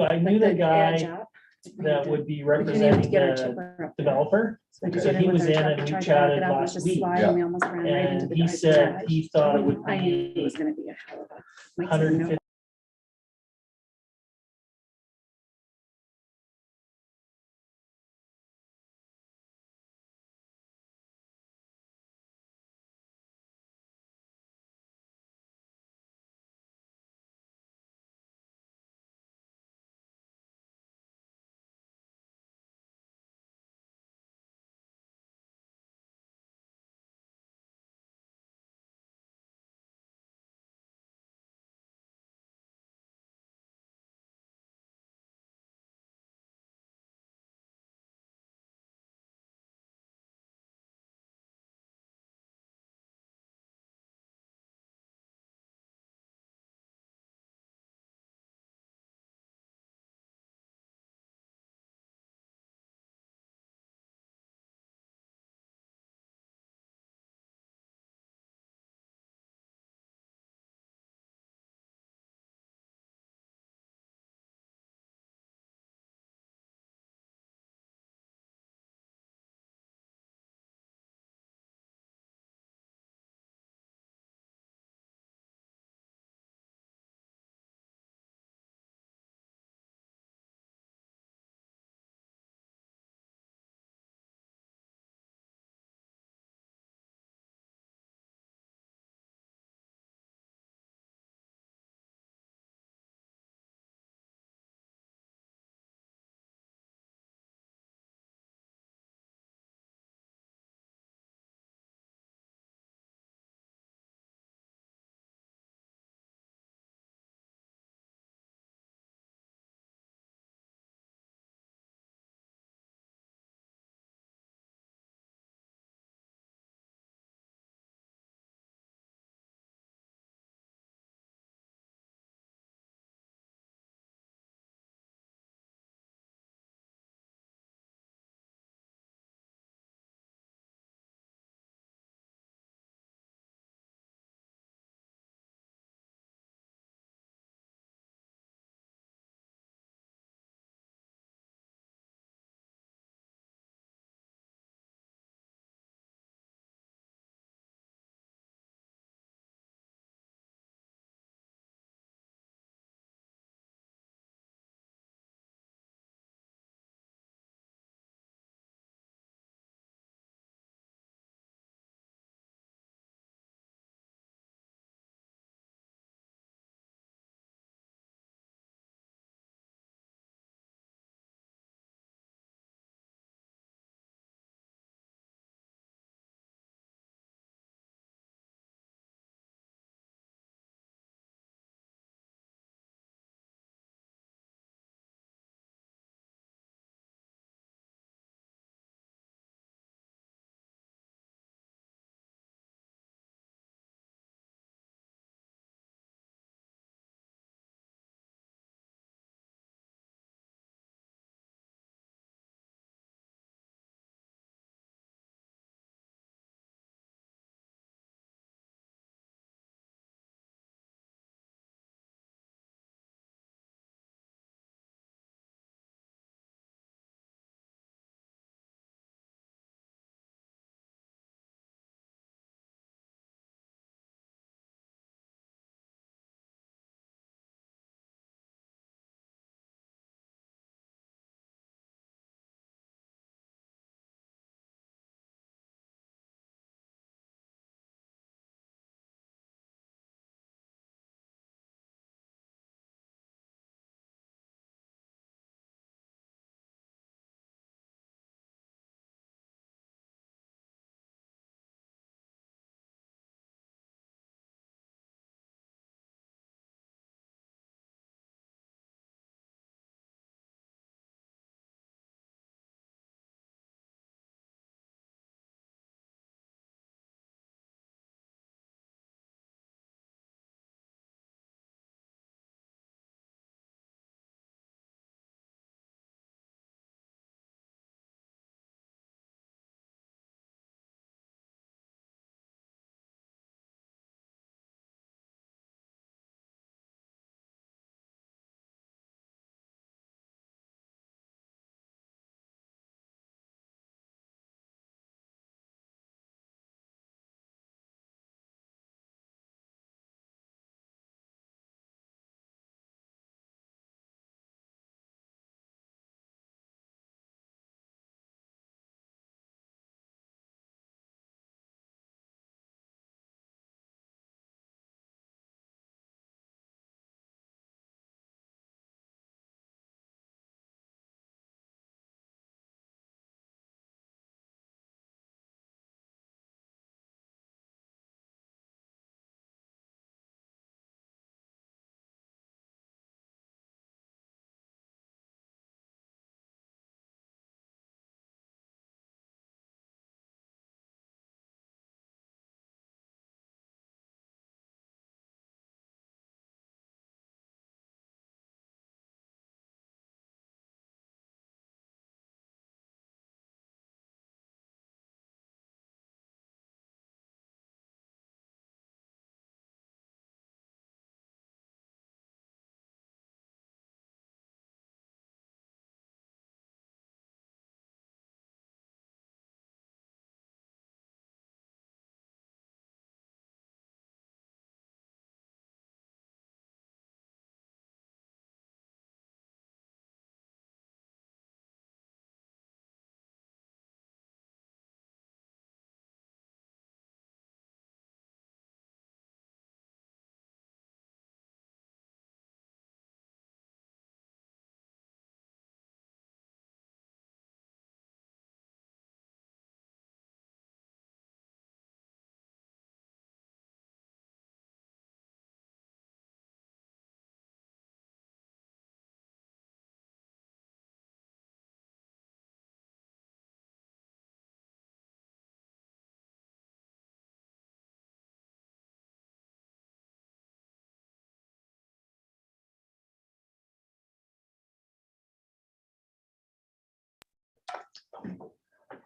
I knew the guy that would be representing the developer. So he was in and we chatted last week. And he said he thought it would I knew it was be gonna be a hell of a. 150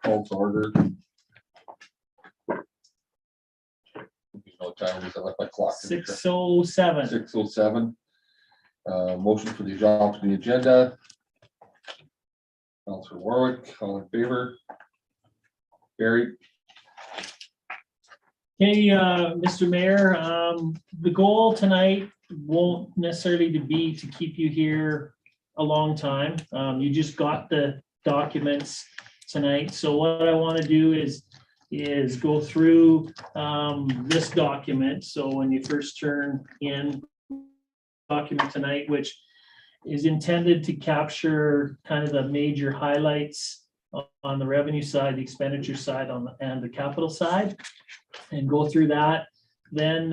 Call to order. No time, is that my clock? 6:07. 6:07. Motion for the adoption of the agenda. Councilor Warwick, all in favor? Carried. Hey, Mr. Mayor, the goal tonight won't necessarily be to keep you here a long time. You just got the documents tonight. So what I want to do is go through this document. So when you first turn in document tonight, which is intended to capture kind of the major highlights on the revenue side, the expenditure side and the capital side, and go through that. Then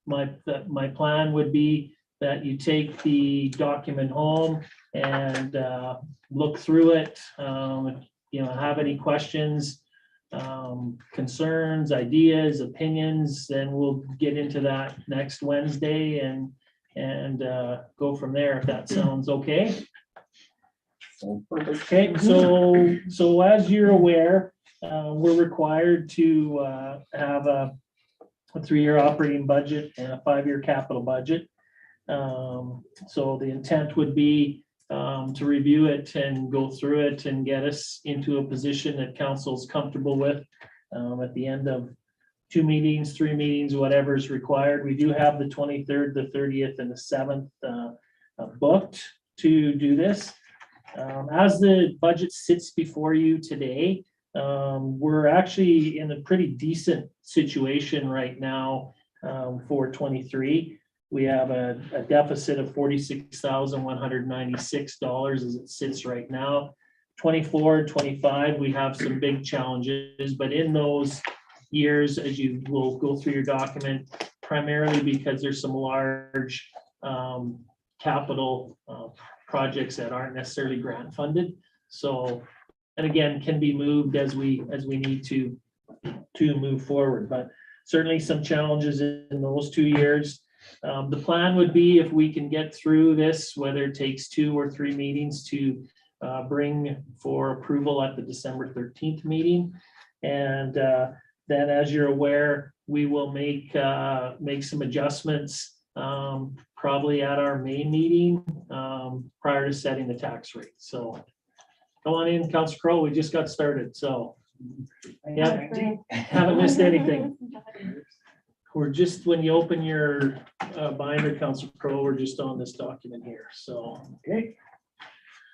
my plan would be that you take the document home and look through it. Have any questions, concerns, ideas, opinions, then we'll get into that next Wednesday and go from there, if that sounds okay. Okay, so as you're aware, we're required to have a 3-year operating budget and a 5-year capital budget. So the intent would be to review it and go through it and get us into a position that council's comfortable with at the end of 2 meetings, 3 meetings, whatever is required. We do have the 23rd, the 30th, and the 7th booked to do this. As the budget sits before you today, we're actually in a pretty decent situation right now for 23. We have a deficit of $46,196 as it sits right now. 24, 25, we have some big challenges, but in those years, as you will go through your document, primarily because there's some large capital projects that aren't necessarily grant funded. So, and again, can be moved as we need to move forward, but certainly some challenges in those 2 years. The plan would be, if we can get through this, whether it takes 2 or 3 meetings, to bring for approval at the December 13th meeting. And then, as you're aware, we will make some adjustments probably at our May meeting prior to setting the tax rate. So come on in, Councilor Crowe, we just got started, so yeah, haven't missed anything. We're just, when you open your binder, Councilor Crowe, we're just on this document here, so. Okay.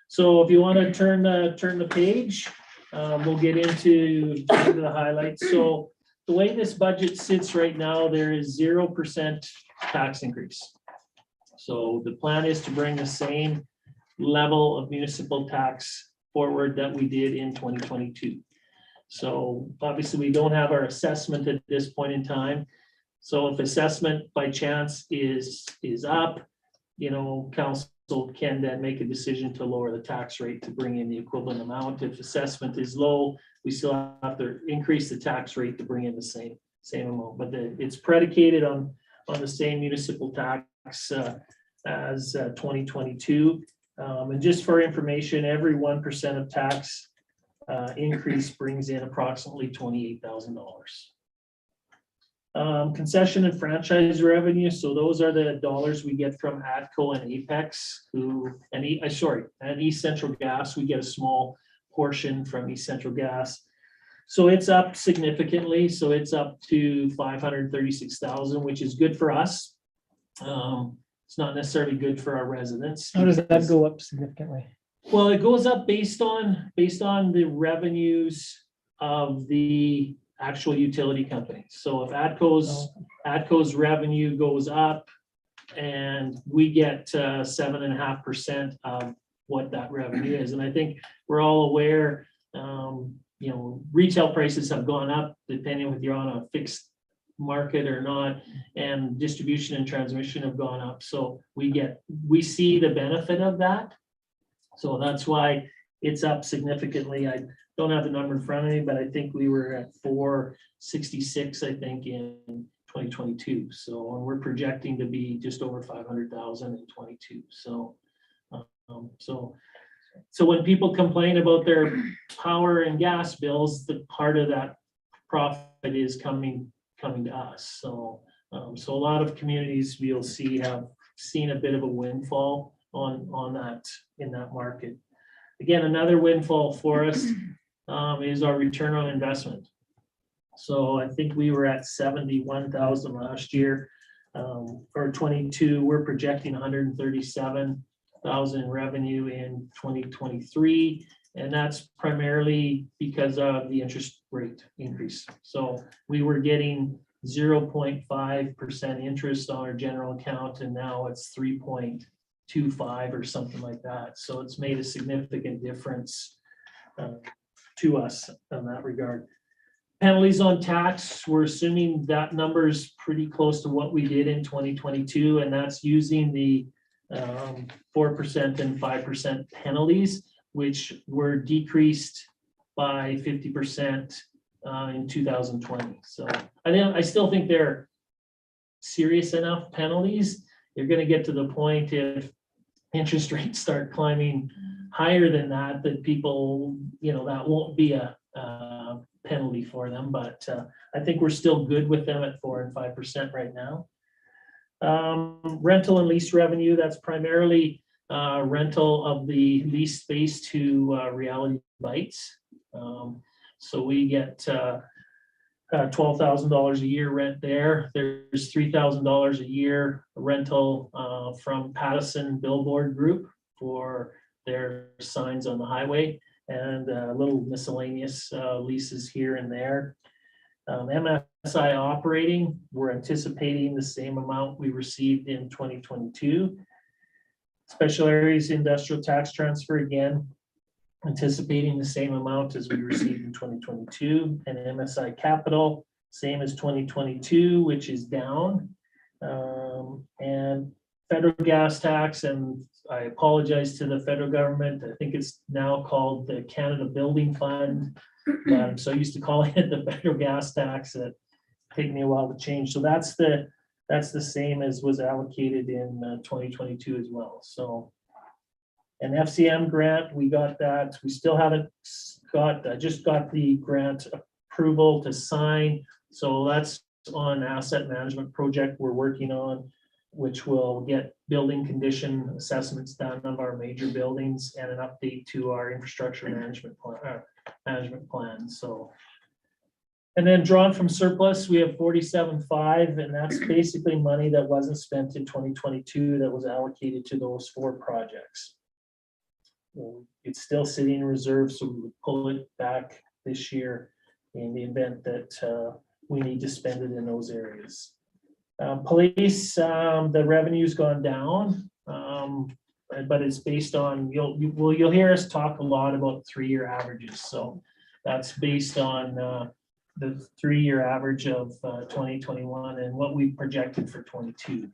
So if you want to turn the page, we'll get into the highlights. So the way this budget sits right now, there is 0% tax increase. So the plan is to bring the same level of municipal tax forward that we did in 2022. So obviously we don't have our assessment at this point in time. So if assessment by chance is up, council can then make a decision to lower the tax rate to bring in the equivalent amount. If assessment is low, we still have to increase the tax rate to bring in the same amount. But it's predicated on the same municipal tax as 2022. And just for information, every 1% of tax increase brings in approximately $28,000. Concession and franchise revenue. So those are the dollars we get from ATCO and Apex, and East Central Gas. We get a small portion from East Central Gas. So it's up significantly. So it's up to $536,000, which is good for us. It's not necessarily good for our residents. How does that go up significantly? Well, it goes up based on the revenues of the actual utility company. So if ATCO's revenue goes up, and we get 7.5% of what that revenue is. And I think we're all aware, retail prices have gone up depending if you're on a fixed market or not, and distribution and transmission have gone up. So we see the benefit of that. So that's why it's up significantly. I don't have the number in front of me, but I think we were at 466, I think, in 2022. So, and we're projecting to be just over 500,000 in 22. So So when people complain about their power and gas bills, the part of that profit is coming to us. So, so a lot of communities you'll see have seen a bit of a windfall on that, in that market. Again, another windfall for us is our return on investment. So I think we were at 71,000 last year. For 22, we're projecting 137,000 in revenue in 2023. And that's primarily because of the interest rate increase. So we were getting 0.5% interest on our general account, and now it's 3.25 or something like that. So it's made a significant difference to us in that regard. Penalties on tax, we're assuming that number is pretty close to what we did in 2022, and that's using the 4% and 5% penalties, which were decreased by 50% in 2020. So I still think they're serious enough penalties. You're going to get to the point if interest rates start climbing higher than that, that people, that won't be a penalty for them. But I think we're still good with them at 4 and 5% right now. Rental and lease revenue, that's primarily rental of the lease space to Reality Bites. So we get $12,000 a year rent there. There's $3,000 a year rental from Pattison Billboard Group for their signs on the highway, and little miscellaneous leases here and there. MSI operating, we're anticipating the same amount we received in 2022. Special areas industrial tax transfer, again, anticipating the same amount as we received in 2022. And MSI capital, same as 2022, which is down. And federal gas tax, and I apologize to the federal government, I think it's now called the Canada Building Fund. I'm so used to calling it the federal gas tax that take me a while to change. So that's the same as was allocated in 2022 as well. So an FCM grant, we got that. We still haven't got, just got the grant approval to sign. So that's on asset management project we're working on, which will get building condition assessments done of our major buildings and an update to our infrastructure management plan. So, and then drawn from surplus, we have 47.5, and that's basically money that wasn't spent in 2022 that was allocated to those 4 projects. It's still sitting in reserve, so we would pull it back this year in the event that we need to spend it in those areas. Police, the revenue's gone down, but it's based on, you'll hear us talk a lot about 3-year averages. So that's based on the 3-year average of 2021 and what we projected for 22.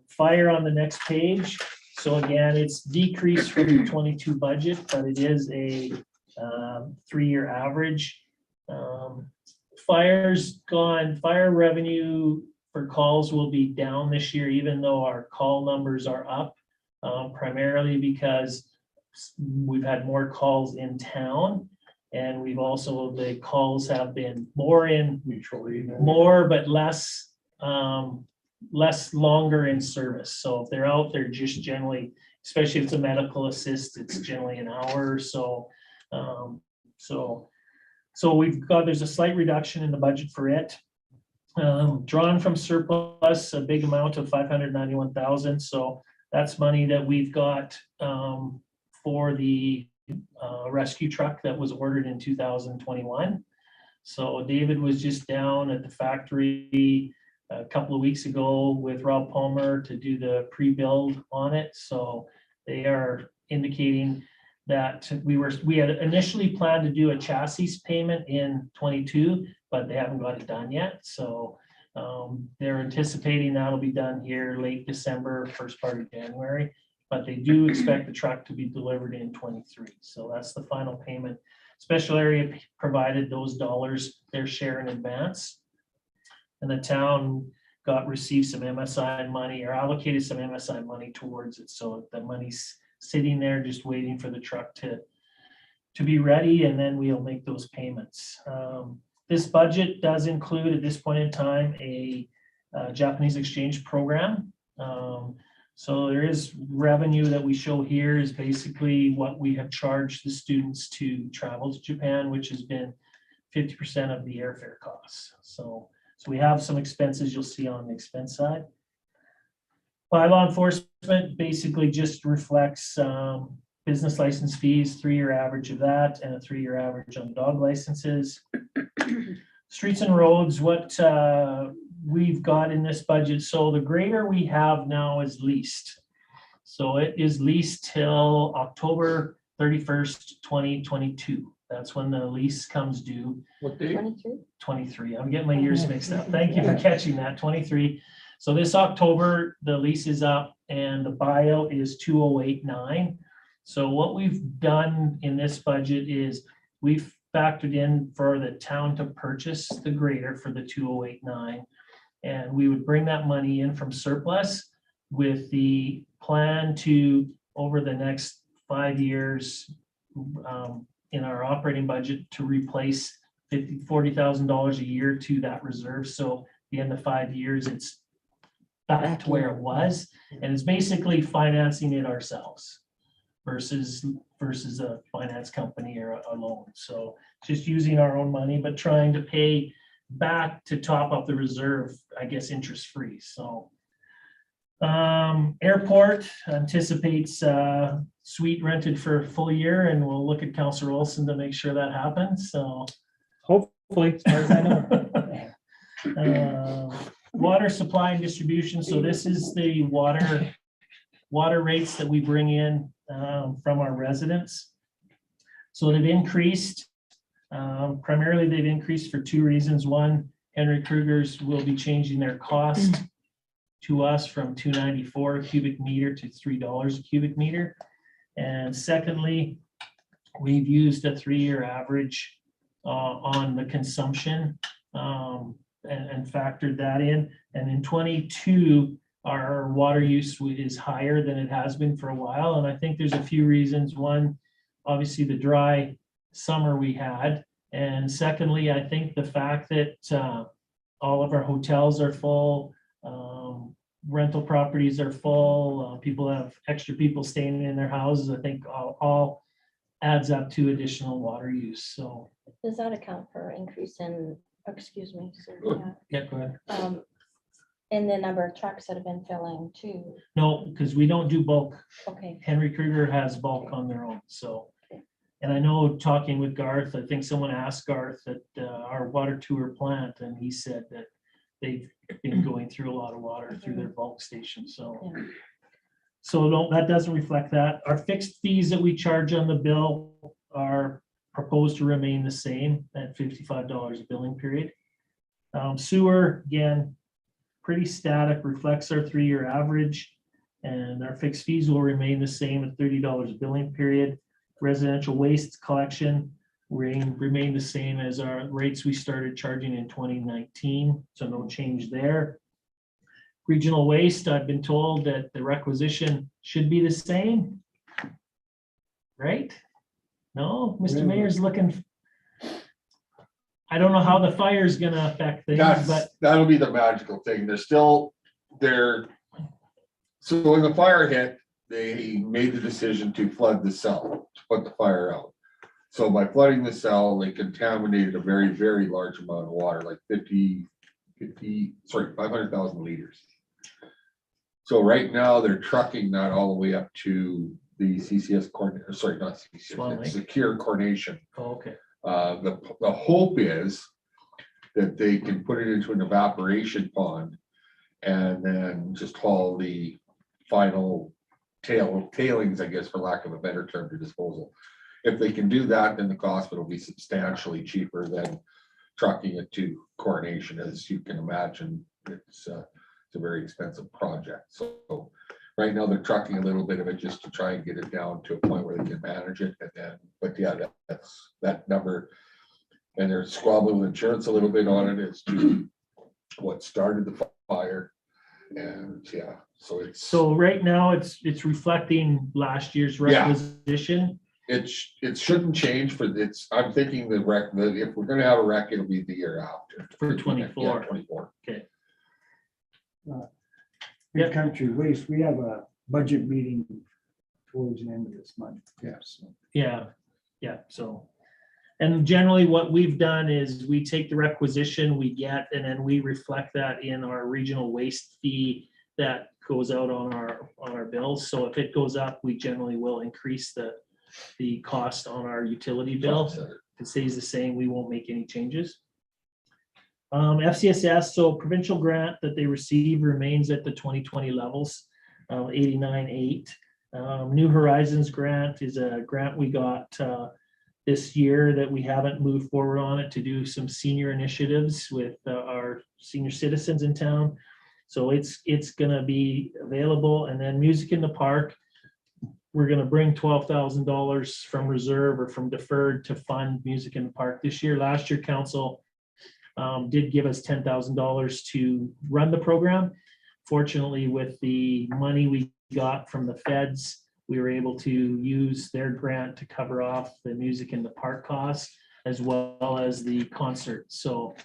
Fire on the next page. So again, it's decreased from the 22 budget, but it is a 3-year average. Fire's gone, fire revenue for calls will be down this year, even though our call numbers are up, primarily because we've had more calls in town. And we've also, the calls have been more in mutually, more, but less longer in service. So if they're out there, just generally, especially if it's a medical assist, it's generally an hour or so. So we've got, there's a slight reduction in the budget for it. Drawn from surplus, a big amount of 591,000. So that's money that we've got for the rescue truck that was ordered in 2021. So David was just down at the factory a couple of weeks ago with Rob Palmer to do the pre-build on it. So they are indicating that we had initially planned to do a chassis payment in 22, but they haven't got it done yet. So they're anticipating that'll be done here late December, first part of January, but they do expect the truck to be delivered in 23. So that's the final payment. Special area provided those dollars, their share in advance. And the town received some MSI money, or allocated some MSI money towards it. So the money's sitting there just waiting for the truck to be ready, and then we'll make those payments. This budget does include, at this point in time, a Japanese exchange program. So there is revenue that we show here is basically what we have charged the students to travel to Japan, which has been 50% of the airfare costs. So we have some expenses you'll see on the expense side. Bylaw enforcement basically just reflects business license fees, 3-year average of that, and a 3-year average on dog licenses. Streets and roads, what we've got in this budget. So the grader we have now is leased. So it is leased till October 31st, 2022. That's when the lease comes due. What date? 23. I'm getting my years mixed up. Thank you for catching that. 23. So this October, the lease is up and the buyout is 2089. So what we've done in this budget is we've factored in for the town to purchase the grader for the 2089. And we would bring that money in from surplus with the plan to, over the next 5 years, in our operating budget, to replace $40,000 a year to that reserve. So at the end of 5 years, it's back to where it was. And it's basically financing it ourselves versus a finance company or a loan. So just using our own money, but trying to pay back to top up the reserve, I guess, interest free. So airport anticipates suite rented for a full year, and we'll look at Councillor Olson to make sure that happens. So Hopefully, as far as I know. Water supply and distribution. So this is the water rates that we bring in from our residents. So they've increased. Primarily, they've increased for 2 reasons. One, Henry Kruger's will be changing their cost to us from $2.94 a cubic meter to $3 a cubic meter. And secondly, we've used a 3-year average on the consumption and factored that in. And in 22, our water use is higher than it has been for a while. And I think there's a few reasons. One, obviously the dry summer we had. And secondly, I think the fact that all of our hotels are full, rental properties are full, people have extra people staying in their houses, I think all adds up to additional water use. So. Does that account for increase in, excuse me, sir, Yeah, go ahead. in the number of trucks that have been filling too? No, because we don't do bulk. Okay, Henry Kruger has bulk on their own, so. Okay. And I know, talking with Garth, I think someone asked Garth at our water tour plant, and he said that they've been going through a lot of water through their bulk station, so. Yeah. So no, that doesn't reflect that. Our fixed fees that we charge on the bill are proposed to remain the same at $55 a billing period. Sewer, again, pretty static, reflects our 3-year average, and our fixed fees will remain the same at $30 a billing period. Residential waste collection remain the same as our rates we started charging in 2019, so no change there. Regional waste, I've been told that the requisition should be the same. Right? No, Mr. Mayor's looking. I don't know how the fire is gonna affect things, but That'll be the magical thing. They're still there. So when the fire hit, they made the decision to flood the cell to put the fire out. So by flooding the cell, they contaminated a very, very large amount of water, like 500,000 liters. So right now they're trucking that all the way up to the CCS, sorry, not CCS, Secure Coronation. oh, okay. The hope is that they can put it into an evaporation pond and then just haul the final tailings, I guess, for lack of a better term, to disposal. If they can do that, then the cost will be substantially cheaper than trucking it to Coronation. As you can imagine, it's a very expensive project. So right now they're trucking a little bit of it just to try and get it down to a point where they can manage it. And then, but yeah, that's that number. And they're squabbling with insurance a little bit on it as to what started the fire. And yeah, so it's, So right now, it's reflecting last year's Yeah. requisition. it shouldn't change for, I'm thinking that if we're gonna have a rec, it'll be the year after. For Yeah, 24. 24. Big Country Waste, we have a budget meeting towards the end of this month. Yeah. So Yeah, so. And generally what we've done is we take the requisition we get and then we reflect that in our regional waste fee that goes out on our bills. So if it goes up, we generally will increase the cost on our utility bill. If it stays the same, we won't make any changes. FCSS, so provincial grant that they receive remains at the 2020 levels, 89.8. New Horizons grant is a grant we got this year that we haven't moved forward on it to do some senior initiatives with our senior citizens in town. So it's gonna be available. And then Music in the Park, we're gonna bring $12,000 from reserve or from deferred to fund Music in the Park this year. Last year, council did give us $10,000 to run the program. Fortunately, with the money we got from the feds, we were able to use their grant to cover off the Music in the Park costs as well as the concert. So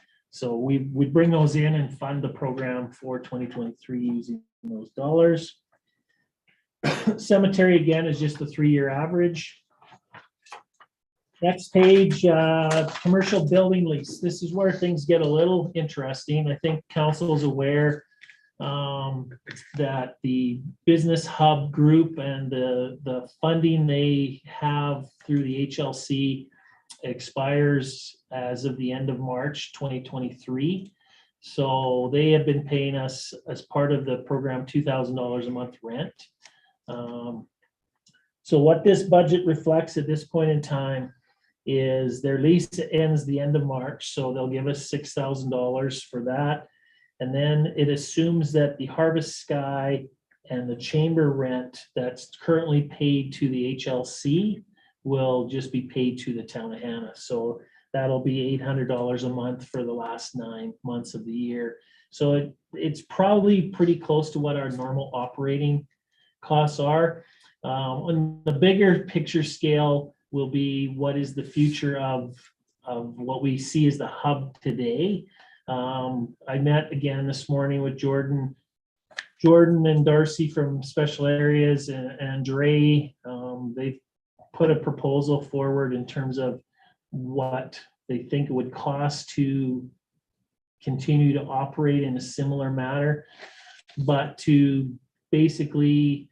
we bring those in and fund the program for 2023 using those dollars. Cemetery again is just a 3-year average. Next page, commercial building lease. This is where things get a little interesting. I think council is aware that the business hub group and the funding they have through the HLC expires as of the end of March 2023. So they have been paying us as part of the program $2,000 a month rent. So what this budget reflects at this point in time is their lease ends the end of March, so they'll give us $6,000 for that. And then it assumes that the Harvest Sky and the chamber rent that's currently paid to the HLC will just be paid to the town of Hanna. So that'll be $800 a month for the last 9 months of the year. So it's probably pretty close to what our normal operating costs are. On the bigger picture scale will be what is the future of what we see as the hub today. I met again this morning with Jordan and Darcy from Special Areas and Dre. They've put a proposal forward in terms of what they think it would cost to continue to operate in a similar manner, but to basically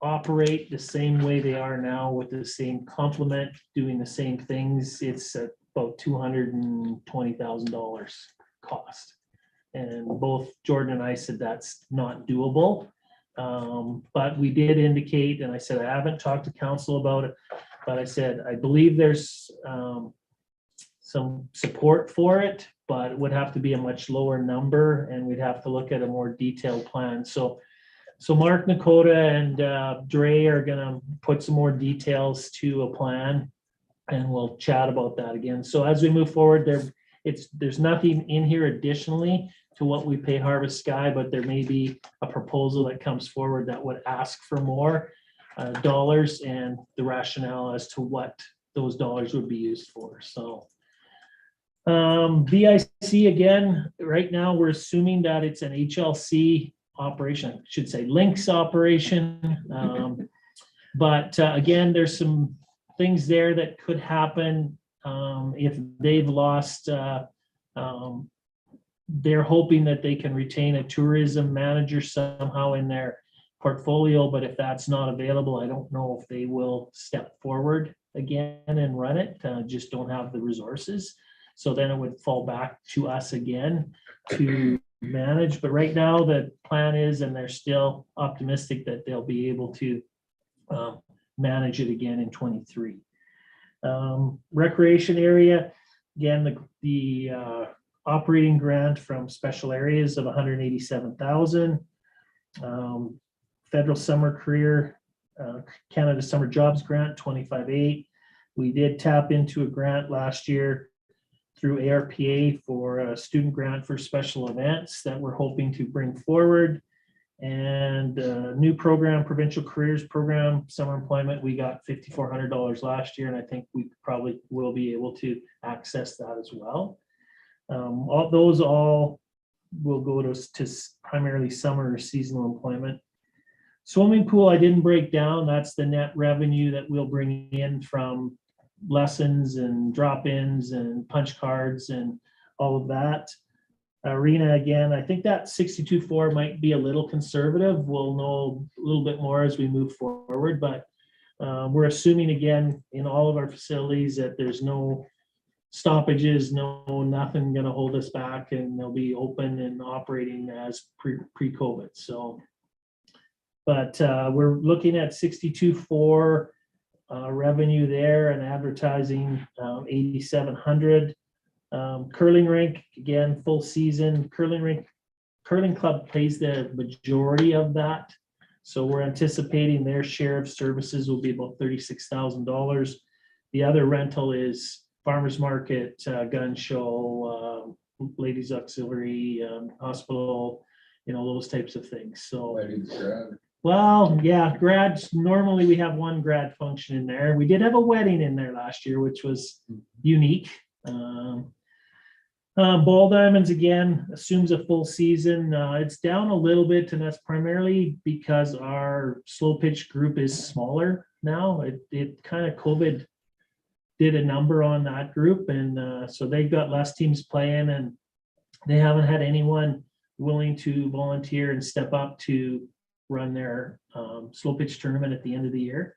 operate the same way they are now with the same complement, doing the same things. It's about $220,000 cost. And both Jordan and I said that's not doable. But we did indicate, and I said, I haven't talked to council about it, but I said, I believe there's some support for it, but it would have to be a much lower number and we'd have to look at a more detailed plan. So Mark Nakota and Dre are gonna put some more details to a plan and we'll chat about that again. So as we move forward, there's nothing in here additionally to what we pay Harvest Sky, but there may be a proposal that comes forward that would ask for more dollars and the rationale as to what those dollars would be used for. So BIC again, right now we're assuming that it's an HLC operation, I should say Lynx operation. But again, there's some things there that could happen if they've lost. They're hoping that they can retain a tourism manager somehow in their portfolio, but if that's not available, I don't know if they will step forward again and run it. Just don't have the resources. So then it would fall back to us again to manage. But right now the plan is, and they're still optimistic that they'll be able to manage it again in 23. Recreation area, again, the operating grant from Special Areas of 187,000. Federal Summer Career, Canada Summer Jobs Grant, 25.8. We did tap into a grant last year through ARPA for a student grant for special events that we're hoping to bring forward. And new program, provincial careers program, summer employment, we got $5,400 last year, and I think we probably will be able to access that as well. All those will go to primarily summer or seasonal employment. Swimming pool, I didn't break down. That's the net revenue that we'll bring in from lessons and drop-ins and punch cards and all of that. Arena, again, I think that 62.4 might be a little conservative. We'll know a little bit more as we move forward, but we're assuming again in all of our facilities that there's no stoppages, nothing going to hold us back, and they'll be open and operating as pre-COVID. So, but we're looking at 62.4 revenue there, and advertising 8,700. Curling rink, again, full season. Curling club pays the majority of that. So we're anticipating their share of services will be about $36,000. The other rental is farmers market, gun show, ladies auxiliary, hospital, those types of things. So, well, yeah, grads, normally we have one grad function in there. We did have a wedding in there last year, which was unique. Ball diamonds, again, assumes a full season. It's down a little bit, and that's primarily because our slow pitch group is smaller now. It kind of COVID did a number on that group, and so they've got less teams playing, and they haven't had anyone willing to volunteer and step up to run their slow pitch tournament at the end of the year.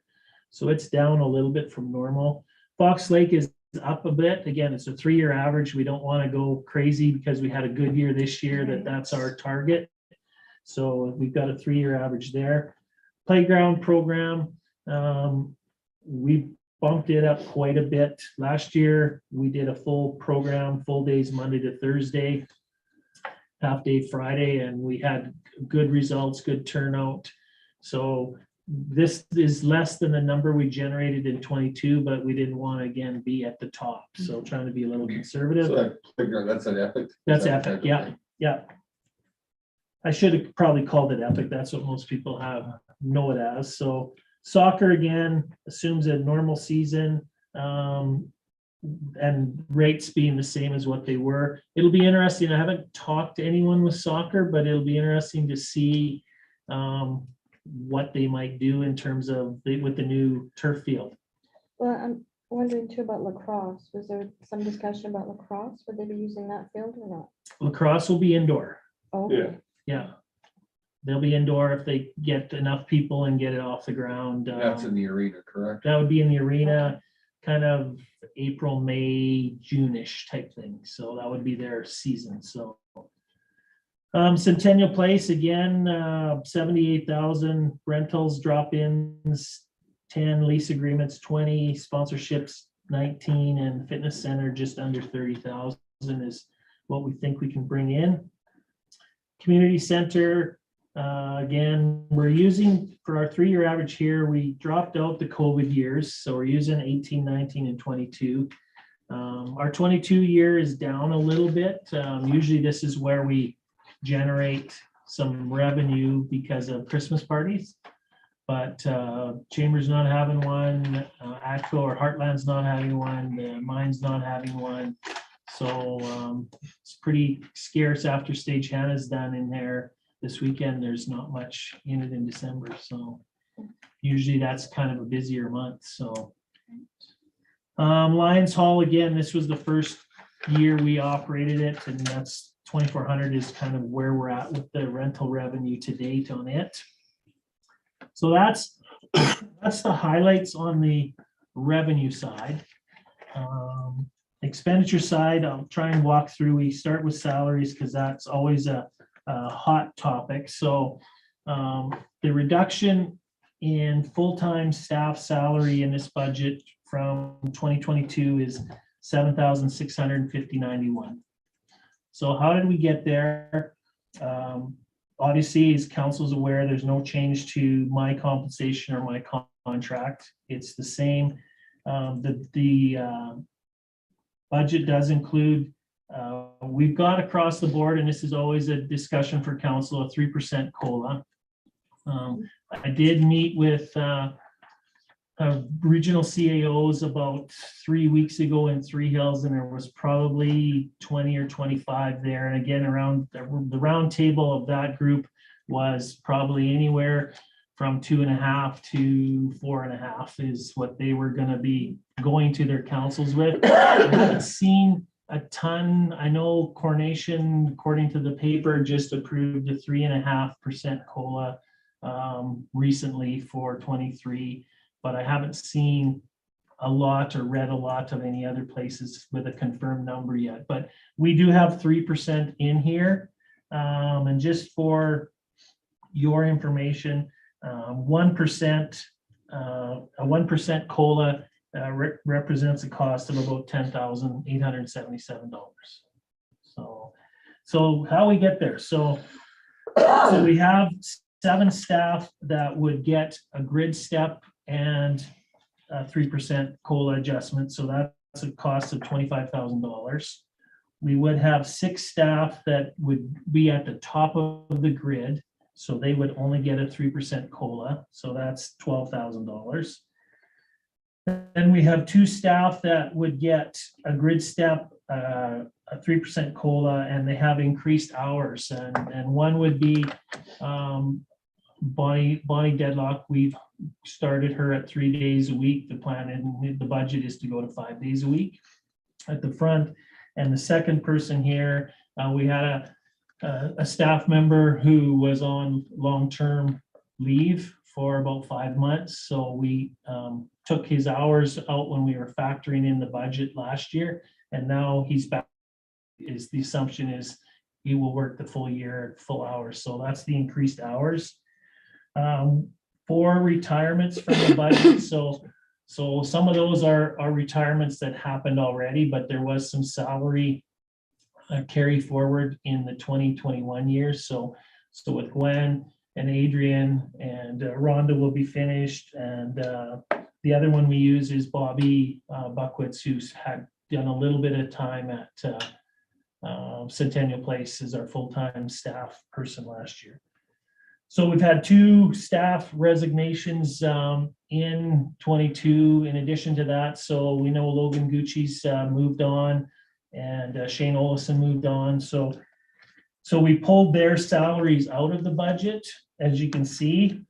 So it's down a little bit from normal. Fox Lake is up a bit. Again, it's a 3-year average. We don't want to go crazy because we had a good year this year. That's our target. So we've got a 3-year average there. Playground program, we bumped it up quite a bit. Last year, we did a full program, full days Monday to Thursday, half day Friday, and we had good results, good turnout. So this is less than the number we generated in 22, but we didn't want to again be at the top. So trying to be a little conservative. So that's an Epic? That's Epic, yeah. I should have probably called it Epic. That's what most people know it as. So soccer, again, assumes a normal season, and rates being the same as what they were. It'll be interesting. I haven't talked to anyone with soccer, but it'll be interesting to see what they might do in terms of with the new turf field. Well, I'm wondering too about lacrosse. Was there some discussion about lacrosse? Would they be using that field or not? Lacrosse will be indoor. Oh, Yeah. They'll be indoor if they get enough people and get it off the ground. That's in the arena, correct? That would be in the arena, kind of April, May, June-ish type thing. So that would be their season. So Centennial Place, again, 78,000 rentals, drop-ins, 10 lease agreements, 20 sponsorships, 19, and fitness center just under 30,000 is what we think we can bring in. Community center, again, we're using for our 3-year average here, we dropped out the COVID years. So we're using 18, 19, and 22. Our 22 year is down a little bit. Usually this is where we generate some revenue because of Christmas parties, but Chamber's not having one, ATCO or Heartland's not having one, mine's not having one. So it's pretty scarce after Stage Hanna's done in there this weekend. There's not much in it in December. So usually that's kind of a busier month. So Lions Hall, again, this was the first year we operated it, and that's 2,400 is kind of where we're at with the rental revenue to date on it. So that's the highlights on the revenue side. Expenditure side, I'll try and walk through. We start with salaries because that's always a hot topic. So the reduction in full-time staff salary in this budget from 2022 is $7,650.91. So how did we get there? Obviously, as council's aware, there's no change to my compensation or my contract. It's the same. The budget does include, we've got across the board, and this is always a discussion for council, a 3% COLA. I did meet with regional CAOs about 3 weeks ago in Three Hills, and there was probably 20 or 25 there. And again, around the round table of that group was probably anywhere from 2.5 to 4.5 is what they were going to be going to their councils with. I haven't seen a ton. I know Coronation, according to the paper, just approved a 3.5% COLA recently for 23, but I haven't seen a lot or read a lot of any other places with a confirmed number yet. But we do have 3% in here. And just for your information, 1%, a 1% COLA represents a cost of about $10,877. So how we get there? So we have 7 staff that would get a grid step and a 3% COLA adjustment. So that's a cost of $25,000. We would have 6 staff that would be at the top of the grid. So they would only get a 3% COLA. So that's $12,000. Then we have 2 staff that would get a grid step, a 3% COLA, and they have increased hours. And one would be Bonnie Deadlock. We've started her at 3 days a week. The plan and the budget is to go to 5 days a week at the front. And the second person here, we had a staff member who was on long-term leave for about 5 months. So we took his hours out when we were factoring in the budget last year, and now he's back. The assumption is he will work the full year, full hours. So that's the increased hours. 4 retirements from the budget. So some of those are retirements that happened already, but there was some salary carry forward in the 2021 years. So with Gwen and Adrian and Rhonda will be finished. And the other one we use is Bobby Buckwitz, who's had done a little bit of time at Centennial Place as our full-time staff person last year. So we've had 2 staff resignations in 22 in addition to that. So we know Logan Gucci's moved on, and Shane Olson moved on. So we pulled their salaries out of the budget, as you can see.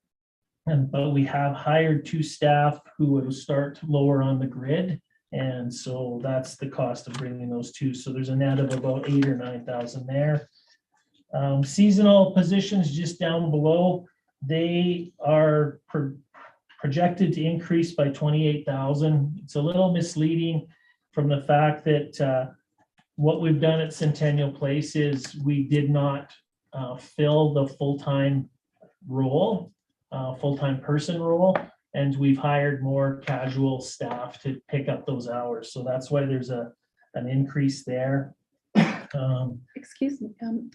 But we have hired 2 staff who will start lower on the grid. And so that's the cost of bringing those 2. So there's a net of about 8,000 or 9,000 there. Seasonal positions just down below, they are projected to increase by 28,000. It's a little misleading from the fact that what we've done at Centennial Place is we did not fill the full-time role, full-time person role, and we've hired more casual staff to pick up those hours. So that's why there's an increase there. Excuse me,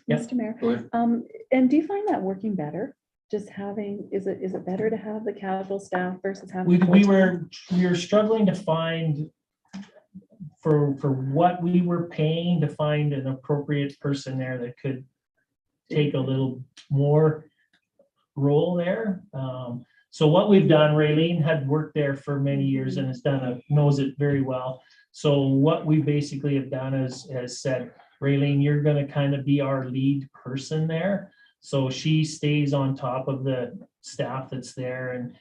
Yep. Mr. Mayor. Go ahead. And do you find that working better? Just having, is it better to have the casual staff versus having? We full-time? were struggling to find for what we were paying, to find an appropriate person there that could take a little more role there. So what we've done, Raylene had worked there for many years and knows it very well. So what we basically have done is said, Raylene, you're going to kind of be our lead person there. So she stays on top of the staff that's there and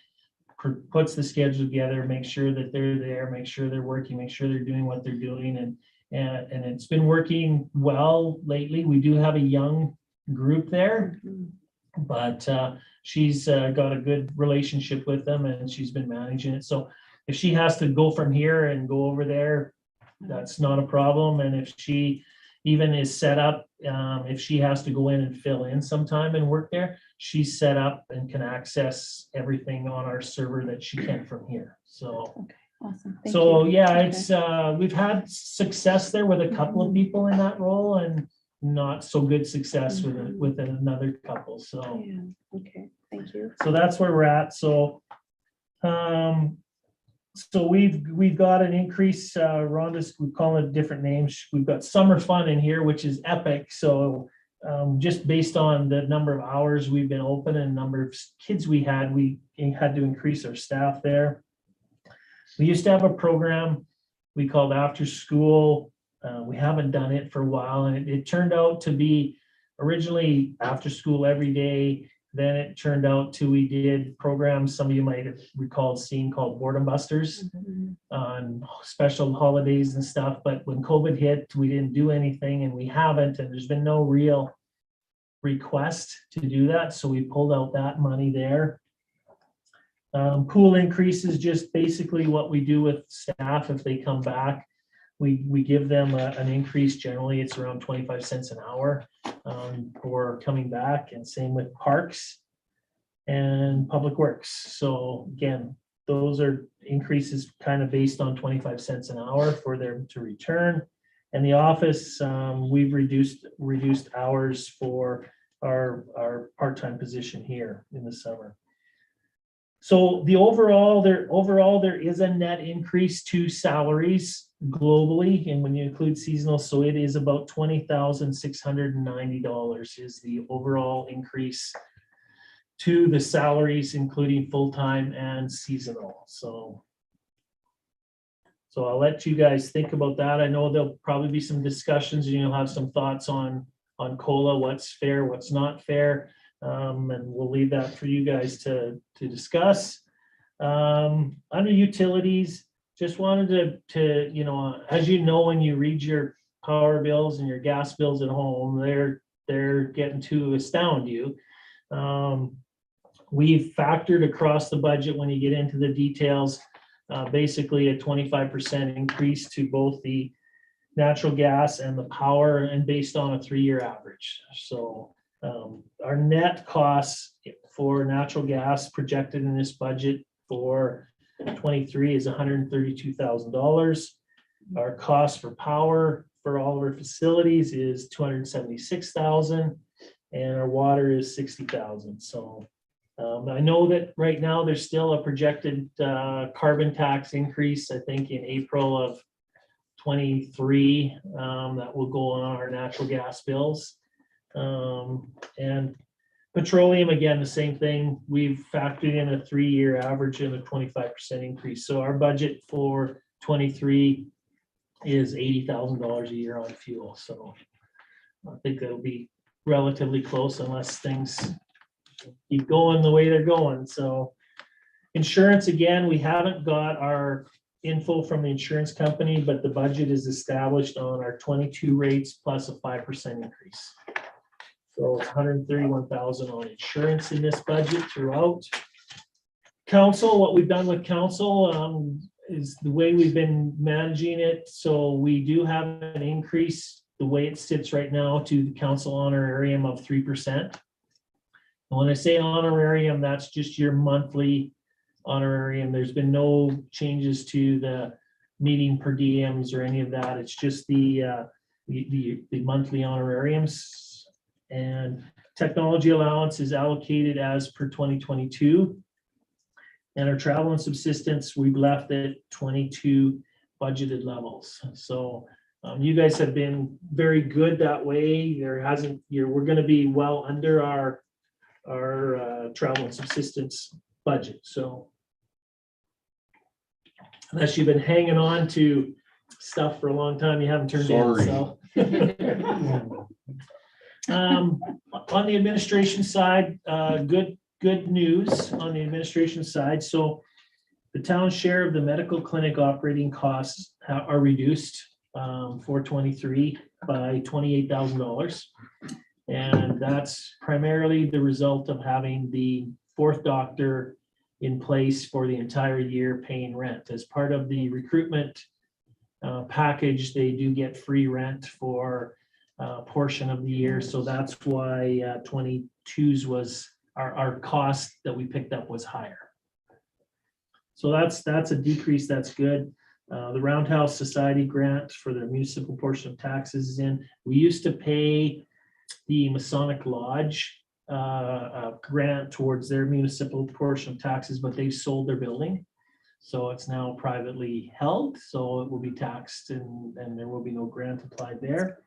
puts the schedule together, makes sure that they're there, make sure they're working, make sure they're doing what they're doing. And it's been working well lately. We do have a young group there, but she's got a good relationship with them and she's been managing it. So if she has to go from here and go over there, that's not a problem. And if she even is set up, if she has to go in and fill in sometime and work there, she's set up and can access everything on our server that she can from here. So, Okay, awesome. Thank so you. yeah, Okay. it's we've had success there with a couple of people in that role, and not so good success with another couple. So, Yeah, okay, thank you. so that's where we're at. So, So we've got an increase, Rhonda's, we call it different names. We've got summer fun in here, which is epic. So just based on the number of hours we've been open and number of kids we had to increase our staff there. We used to have a program we called after school. We haven't done it for a while, and it turned out to be originally after school every day. Then it turned out to we did programs some of you might have recalled seeing called Boredom Busters on special holidays and stuff. But when COVID hit, we didn't do anything, and we haven't, and there's been no real request to do that. So we pulled out that money there. Pool increases, just basically what we do with staff if they come back. We give them an increase. Generally, it's around 25 cents an hour for coming back, and same with parks and public works. So again, those are increases kind of based on 25 cents an hour for them to return. And the office, we've reduced hours for our part-time position here in the summer. So the overall there is a net increase to salaries globally, and when you include seasonal, so it is about $20,690 is the overall increase to the salaries, including full-time and seasonal. So I'll let you guys think about that. I know there'll probably be some discussions, and you'll have some thoughts on COLA, what's fair, what's not fair. And we'll leave that for you guys to discuss. Under utilities, just wanted to, as you know, when you read your power bills and your gas bills at home, they're getting to astound you. We've factored across the budget when you get into the details, basically a 25% increase to both the natural gas and the power, and based on a 3-year average. So our net costs for natural gas projected in this budget for 23 is $132,000. Our cost for power for all of our facilities is $276,000, and our water is $60,000. So I know that right now there's still a projected carbon tax increase, I think in April of 23, that will go on our natural gas bills. And petroleum, again, the same thing. We've factored in a 3-year average and a 25% increase. So our budget for 23 is $80,000 a year on fuel. So I think that'll be relatively close unless things keep going the way they're going. So insurance, again, we haven't got our info from the insurance company, but the budget is established on our 22 rates plus a 5% increase. So it's $131,000 on insurance in this budget throughout. Council, what we've done with council is the way we've been managing it. So we do have an increase, the way it sits right now, to the council honorarium of 3%. And when I say honorarium, that's just your monthly honorarium. There's been no changes to the meeting per diems or any of that. It's just the monthly honorariums. And technology allowance is allocated as per 2022. And our travel and subsistence, we've left at 22 budgeted levels. So you guys have been very good that way. We're going to be well under our travel and subsistence budget. So unless you've been hanging on to stuff for a long time, you haven't turned in. So on the administration side, good news on the administration side. So the town's share of the medical clinic operating costs are reduced for 23 by $28,000. And that's primarily the result of having the 4th doctor in place for the entire year paying rent. As part of the recruitment package, they do get free rent for a portion of the year. So that's why 22's was our cost that we picked up was higher. So that's a decrease. That's good. The Roundhouse Society grant for their municipal portion of taxes is in. We used to pay the Masonic Lodge grant towards their municipal portion of taxes, but they've sold their building. So it's now privately held, so it will be taxed and there will be no grant applied there.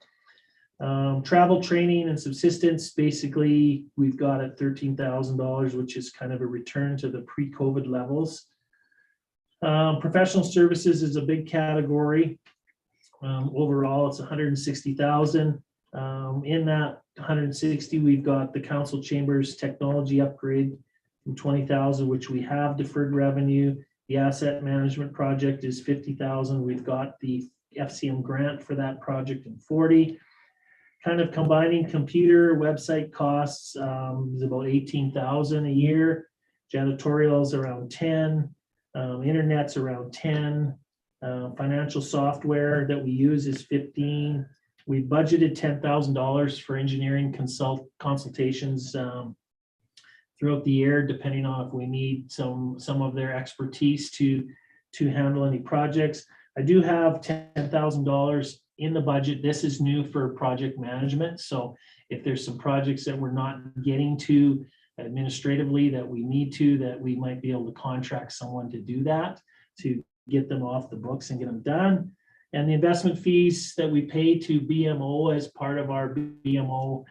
Travel, training and subsistence, basically, we've got at $13,000, which is kind of a return to the pre-COVID levels. Professional services is a big category. Overall, it's 160,000. In that 160, we've got the council chambers technology upgrade from 20,000, which we have deferred revenue. The asset management project is 50,000. We've got the FCM grant for that project in 40. Kind of combining computer website costs is about 18,000 a year. Janitorials around 10. Internet's around 10. Financial software that we use is 15. We budgeted $10,000 for engineering consultations throughout the year, depending on if we need some of their expertise to handle any projects. I do have $10,000 in the budget. This is new for project management. So if there's some projects that we're not getting to administratively that we need to, that we might be able to contract someone to do that, to get them off the books and get them done. And the investment fees that we pay to BMO as part of our BMO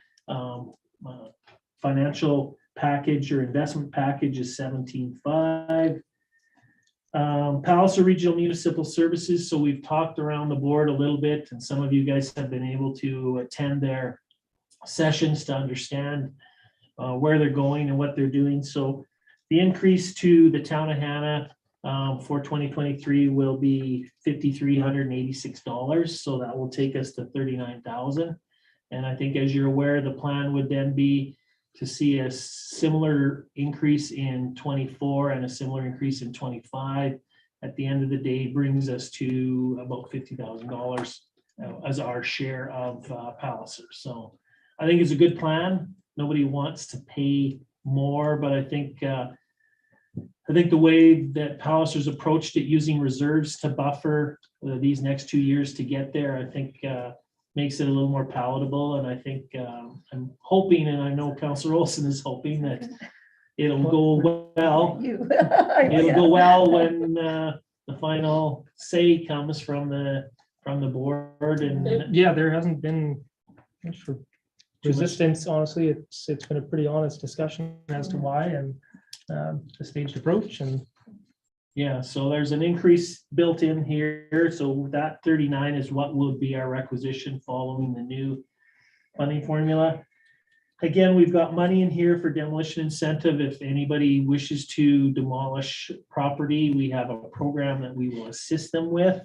financial package or investment package is 17.5. Palliser Regional Municipal Services. So we've talked around the board a little bit, and some of you guys have been able to attend their sessions to understand where they're going and what they're doing. So the increase to the town of Hanna for 2023 will be $5,386. So that will take us to 39,000. And I think, as you're aware, the plan would then be to see a similar increase in 24 and a similar increase in 25. At the end of the day, brings us to about $50,000 as our share of Palliser. So I think it's a good plan. Nobody wants to pay more, but I think the way that Palliser's approached it, using reserves to buffer these next 2 years to get there, I think makes it a little more palatable. And I think I'm hoping, and I know Councillor Olson is hoping, that it'll go well. It'll go well when the final say comes from the board. And Yeah, there hasn't been much for Too much. resistance, honestly. It's been a pretty honest discussion as to why and the staged approach and yeah, so there's an increase built in here. So that 39 is what will be our requisition following the new funding formula. Again, we've got money in here for demolition incentive. If anybody wishes to demolish property, we have a program that we will assist them with.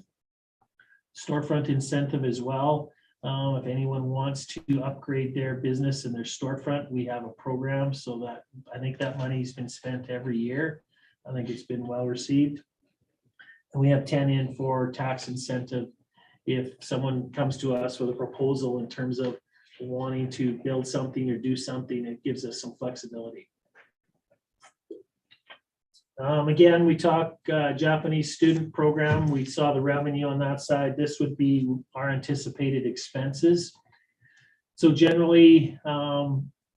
Storefront incentive as well. If anyone wants to upgrade their business and their storefront, we have a program. So that I think that money's been spent every year. I think it's been well received. And we have 10 in for tax incentive. If someone comes to us with a proposal in terms of wanting to build something or do something, it gives us some flexibility. Again, we talk Japanese student program. We saw the revenue on that side. This would be our anticipated expenses. So generally,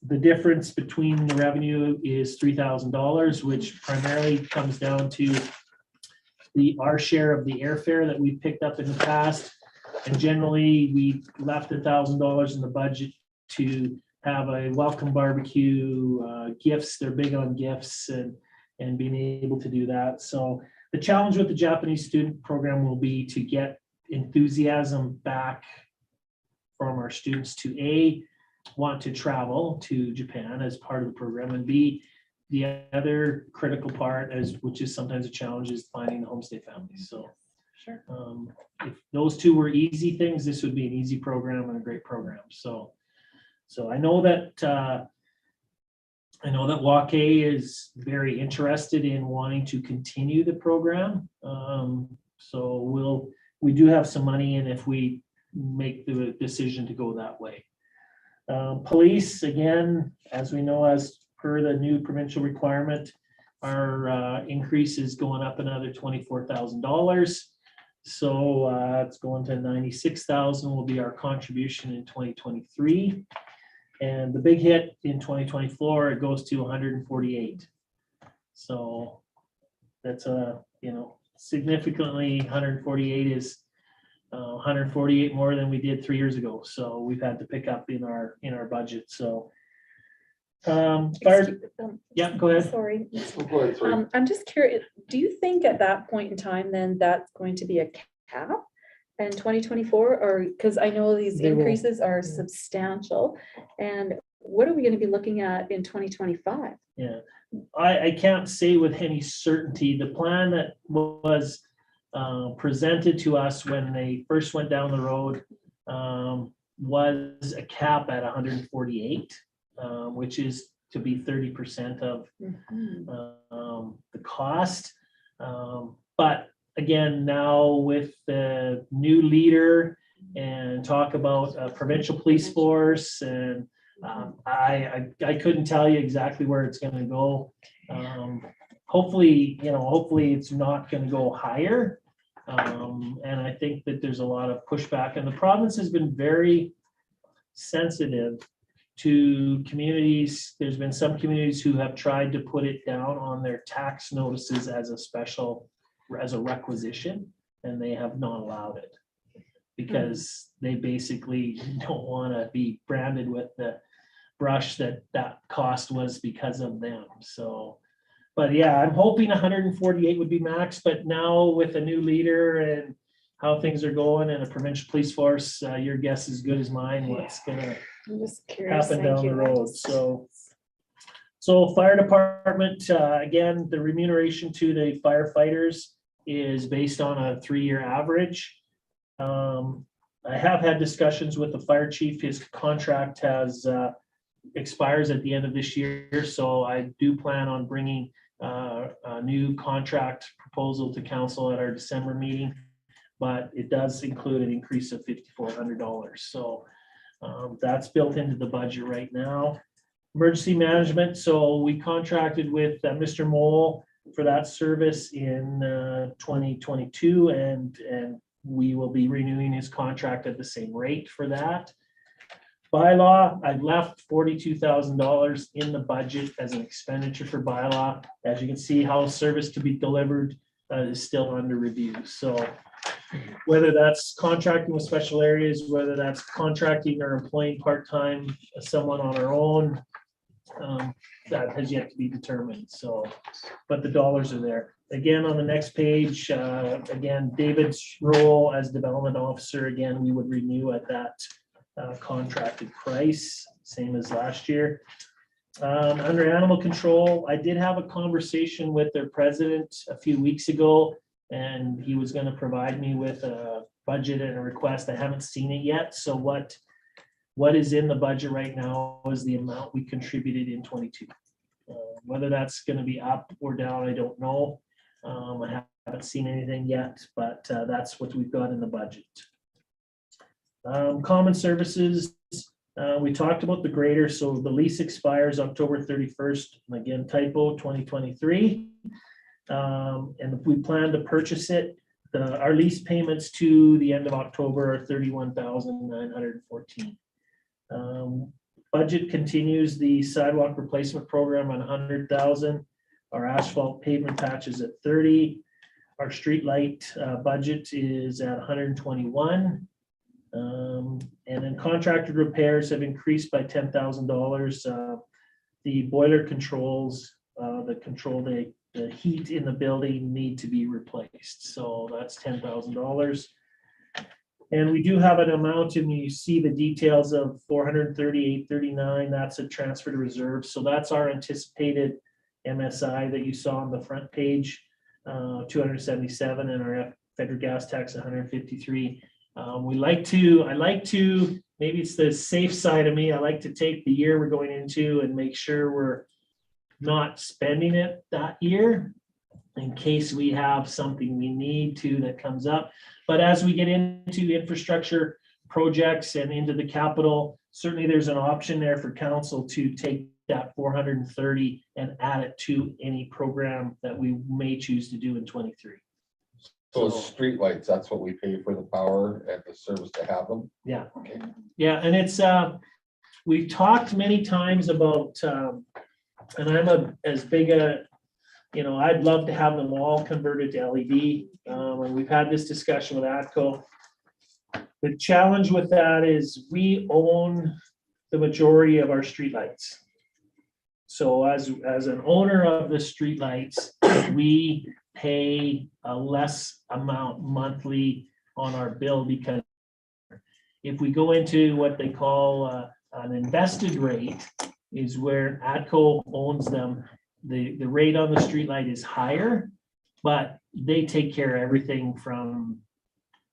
the difference between the revenue is $3,000, which primarily comes down to our share of the airfare that we picked up in the past. And generally, we left $1,000 in the budget to have a welcome barbecue, gifts. They're big on gifts and being able to do that. So the challenge with the Japanese student program will be to get enthusiasm back from our students to A, want to travel to Japan as part of the program, and B, the other critical part, which is sometimes a challenge, is finding the homestay families. So Sure. if those two were easy things, this would be an easy program and a great program. So I know that Wauke is very interested in wanting to continue the program. So we do have some money in if we make the decision to go that way. Police, again, as we know, as per the new provincial requirement, our increase is going up another $24,000. So it's going to 96,000 will be our contribution in 2023. And the big hit in 2024, it goes to 148. So that's significantly 148 is 148 more than we did 3 years ago. So we've had to pick up in our budget. So fire, yeah, go ahead. Sorry. Go ahead, sorry. I'm just curious, do you think at that point in time, then that's going to be a cap in 2024? Or, because I know these They will. increases are Yeah. substantial, and what are we gonna be looking at in 2025? Yeah, I can't say with any certainty. The plan that was presented to us when they first went down the road was a cap at 148, which is to be 30% of the cost. But again, now with the new leader and talk about a provincial police force, and I couldn't tell you exactly where it's gonna go. Hopefully it's not gonna go higher. And I think that there's a lot of pushback, and the province has been very sensitive to communities. There's been some communities who have tried to put it down on their tax notices as a requisition, and they have not allowed it. Because they basically don't want to be branded with the brush that cost was because of them. So, but yeah, I'm hoping 148 would be max, but now with a new leader and how things are going and a provincial police force, your guess is as good as mine, what's gonna I'm just curious. happen Thank down you. the road. So fire department, again, the remuneration to the firefighters is based on a 3-year average. I have had discussions with the fire chief. His contract expires at the end of this year. So I do plan on bringing a new contract proposal to council at our December meeting, but it does include an increase of $5,400. So that's built into the budget right now. Emergency management. So we contracted with Mr. Mole for that service in 2022, and we will be renewing his contract at the same rate for that. Bylaw, I've left $42,000 in the budget as an expenditure for bylaw. As you can see, how service to be delivered is still under review. So whether that's contracting with special areas, whether that's contracting or employing part-time someone on our own, that has yet to be determined. So, but the dollars are there. Again, on the next page, again, David's role as development officer, again, we would renew at that contracted price, same as last year. Under animal control, I did have a conversation with their president a few weeks ago, and he was going to provide me with a budget and a request. I haven't seen it yet. So what is in the budget right now is the amount we contributed in 22. Whether that's going to be up or down, I don't know. I haven't seen anything yet, but that's what we've got in the budget. Common services, we talked about the grader. So the lease expires October 31st, again, typo 2023. And we plan to purchase it. Our lease payments to the end of October are $31,914. Budget continues the sidewalk replacement program on 100,000. Our asphalt pavement patch is at 30. Our street light budget is at 121. And then contracted repairs have increased by $10,000. The boiler controls that control the heat in the building need to be replaced. So that's $10,000. And we do have an amount, and you see the details of 438.39. That's a transfer to reserve. So that's our anticipated MSI that you saw on the front page, 277, and our federal gas tax 153. I like to, maybe it's the safe side of me. I like to take the year we're going into and make sure we're not spending it that year in case we have something we need to that comes up. But as we get into infrastructure projects and into the capital, certainly there's an option there for council to take that 430 and add it to any program that we may choose to do in 23. So streetlights, that's what we pay for the power and the service to have them? Yeah. Okay. Yeah, and it's, we've talked many times about, and I'm as big a I'd love to have them all converted to LED. And we've had this discussion with ATCO. The challenge with that is we own the majority of our streetlights. So as an owner of the streetlights, we pay a less amount monthly on our bill, because if we go into what they call an invested rate, is where ATCO owns them, the rate on the streetlight is higher, but they take care of everything from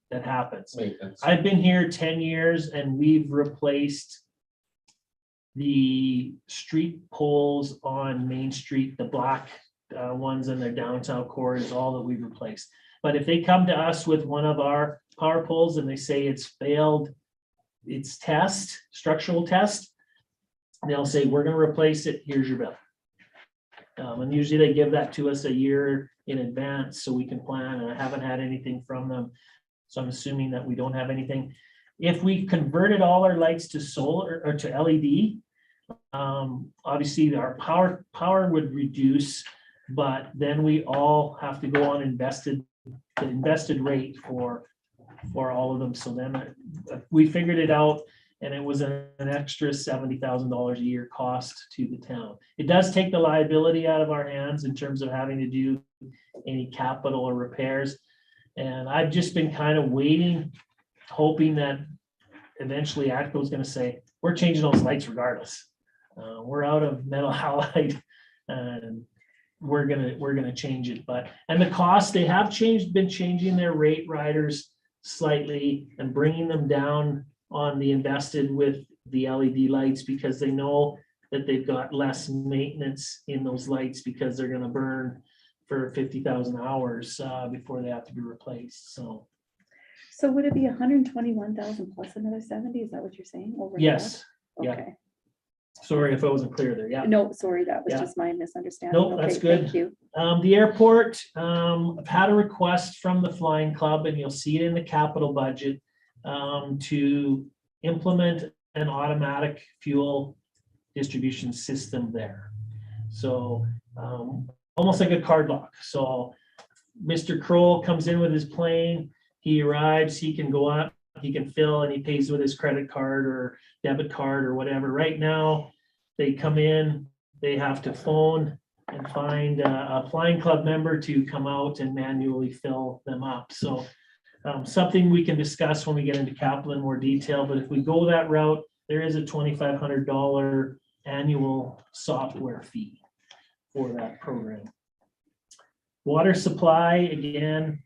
that happens. Maintenance. I've been here 10 years and we've replaced the street poles on Main Street, the black ones in their downtown core is all that we've replaced. But if they come to us with one of our power poles and they say it's failed its test, structural test, they'll say, we're gonna replace it, here's your bill. And usually they give that to us a year in advance so we can plan, and I haven't had anything from them. So I'm assuming that we don't have anything. If we converted all our lights to solar or to LED, obviously our power would reduce, but then we all have to go on the invested rate for all of them. So then we figured it out, and it was an extra $70,000 a year cost to the town. It does take the liability out of our hands in terms of having to do any capital or repairs. And I've just been kind of waiting, hoping that eventually ATCO is going to say, we're changing those lights regardless. We're out of metal halide and we're gonna change it. And the cost, they have been changing their rate riders slightly and bringing them down on the invested with the LED lights, because they know that they've got less maintenance in those lights because they're gonna burn for 50,000 hours before they have to be replaced. So would it be 121,000 plus another 70? Is that what you're saying? Over yes, that? yeah. Okay. Sorry if I wasn't clear there. Yeah. No, sorry, that was Yeah. just my misunderstanding. Nope, that's Okay, good. Thank you. The airport, I've had a request from the Flying Club, and you'll see it in the capital budget, to implement an automatic fuel distribution system there. So almost like a card lock. So Mr. Kroll comes in with his plane, he arrives, he can go up, he can fill, and he pays with his credit card or debit card or whatever. Right now, they come in, they have to phone and find a Flying Club member to come out and manually fill them up. So something we can discuss when we get into capital in more detail, but if we go that route, there is a $2,500 annual software fee for that program. Water supply, again,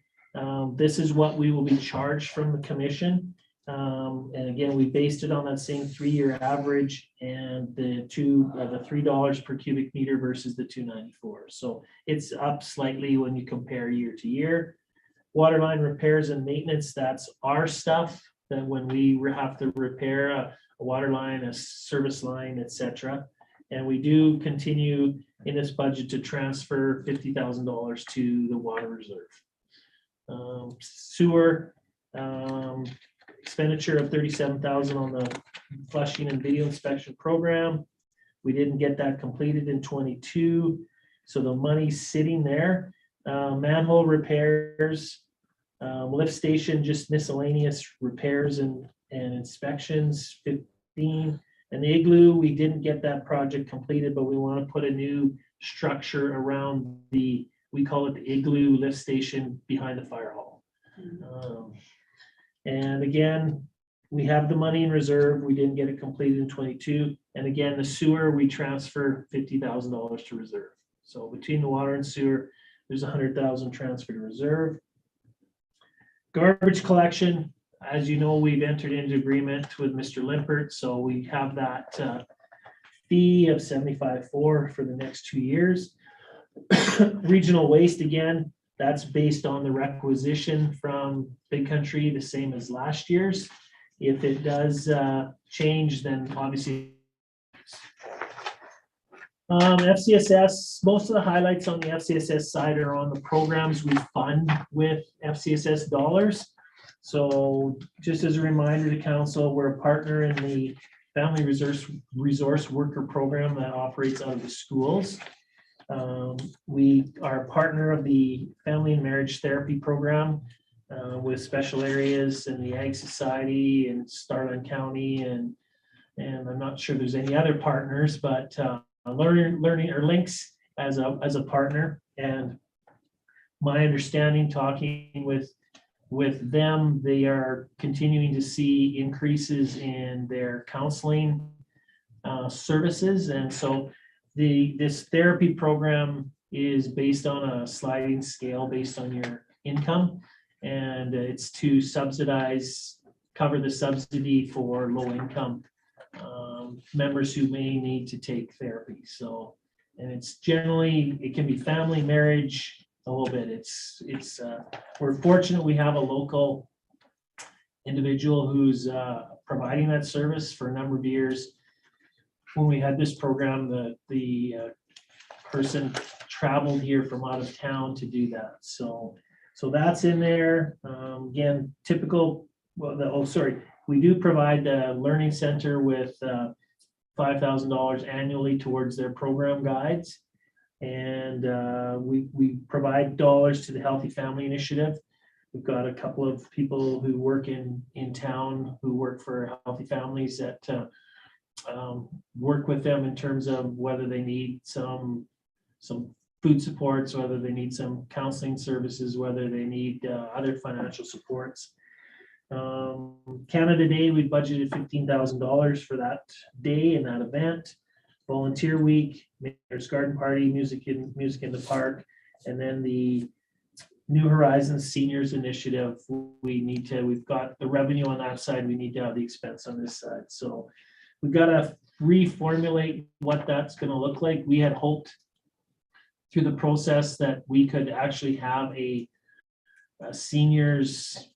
this is what we will be charged from the commission. And again, we based it on that same 3-year average and the $3 per cubic meter versus the $2.94. So it's up slightly when you compare year to year. Water line repairs and maintenance, that's our stuff, that when we have to repair a water line, a service line, etc. And we do continue in this budget to transfer $50,000 to the water reserve. Sewer, expenditure of $37,000 on the flushing and video inspection program. We didn't get that completed in 22, so the money's sitting there. Manhole repairs, lift station, just miscellaneous repairs and inspections, 15. And the igloo, we didn't get that project completed, but we want to put a new structure around we call it the igloo lift station behind the fire hall. And again, we have the money in reserve. We didn't get it completed in 22. And again, the sewer, we transfer $50,000 to reserve. So between the water and sewer, there's $100,000 transfer to reserve. Garbage collection, as you know, we've entered into agreement with Mr. Limpert, so we have that fee of $75,400 for the next 2 years. Regional waste, again, that's based on the requisition from Big Country, the same as last year's. If it does change, then obviously. FCSS, most of the highlights on the FCSS side are on the programs we fund with FCSS dollars. So just as a reminder to council, we're a partner in the Family Resource Worker Program that operates out of the schools. We are a partner of the Family and Marriage Therapy Program with special areas in the Ag Society in Starland County, and I'm not sure there's any other partners, but learning or links as a partner. And my understanding, talking with them, they are continuing to see increases in their counseling services. And so this therapy program is based on a sliding scale based on your income. And it's to cover the subsidy for low income members who may need to take therapy. So, and it's generally, it can be family, marriage, a little bit. We're fortunate we have a local individual who's providing that service for a number of years. When we had this program, the person traveled here from out of town to do that. So that's in there. Again, typical, we do provide the Learning Center with $5,000 annually towards their program guides. And we provide dollars to the Healthy Family Initiative. We've got a couple of people who work in town who work for Healthy Families that work with them in terms of whether they need some food supports, whether they need some counseling services, whether they need other financial supports. Canada Day, we budgeted $15,000 for that day and that event. Volunteer Week, Mayor's Garden Party, music in the park, and then the New Horizons Seniors Initiative. We've got the revenue on that side, we need to have the expense on this side. So we've got to reformulate what that's going to look like. We had hoped through the process that we could actually have a seniors,